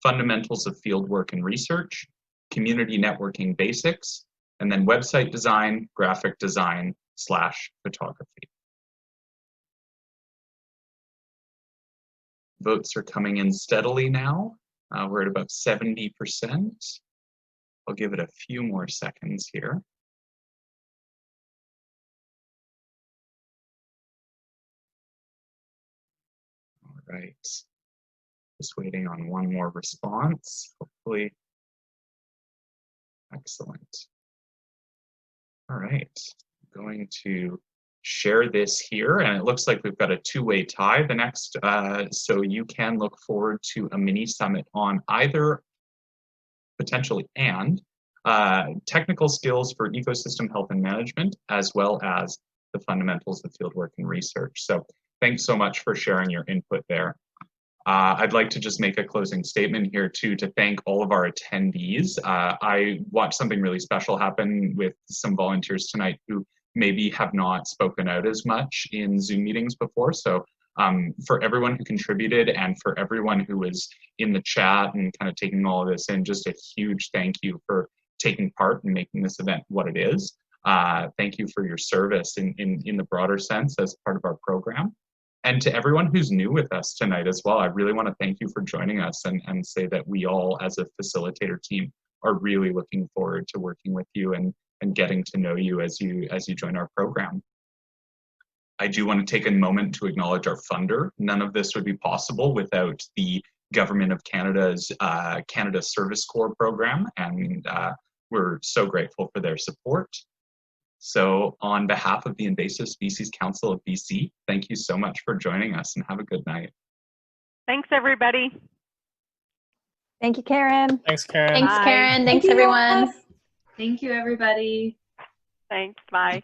fundamentals of field work and research, community networking basics, and then website design, graphic design / photography. Votes are coming in steadily now. We're at about 70%. I'll give it a few more seconds here. All right. Just waiting on one more response, hopefully. Excellent. All right, I'm going to share this here, and it looks like we've got a two-way tie. The next, so you can look forward to a mini summit on either potentially and technical skills for ecosystem health and management, as well as the fundamentals of fieldwork and research. So thanks so much for sharing your input there. I'd like to just make a closing statement here too, to thank all of our attendees. I watched something really special happen with some volunteers tonight who maybe have not spoken out as much in Zoom meetings before. So for everyone who contributed and for everyone who was in the chat and kind of taking all of this in, just a huge thank you for taking part and making this event what it is. Thank you for your service in the broader sense as part of our program. And to everyone who's new with us tonight as well, I really want to thank you for joining us and say that we all as a facilitator team are really looking forward to working with you and getting to know you as you join our program. I do want to take a moment to acknowledge our funder. None of this would be possible without the Government of Canada's Canada Service Corps program, and we're so grateful for their support. So on behalf of the Invasive Species Council of BC, thank you so much for joining us and have a good night. Thanks, everybody. Thank you, Karen. Thanks, Karen. Thanks, Bye. Karen. Thanks, everyone. Thank you, everybody. Thanks. Bye.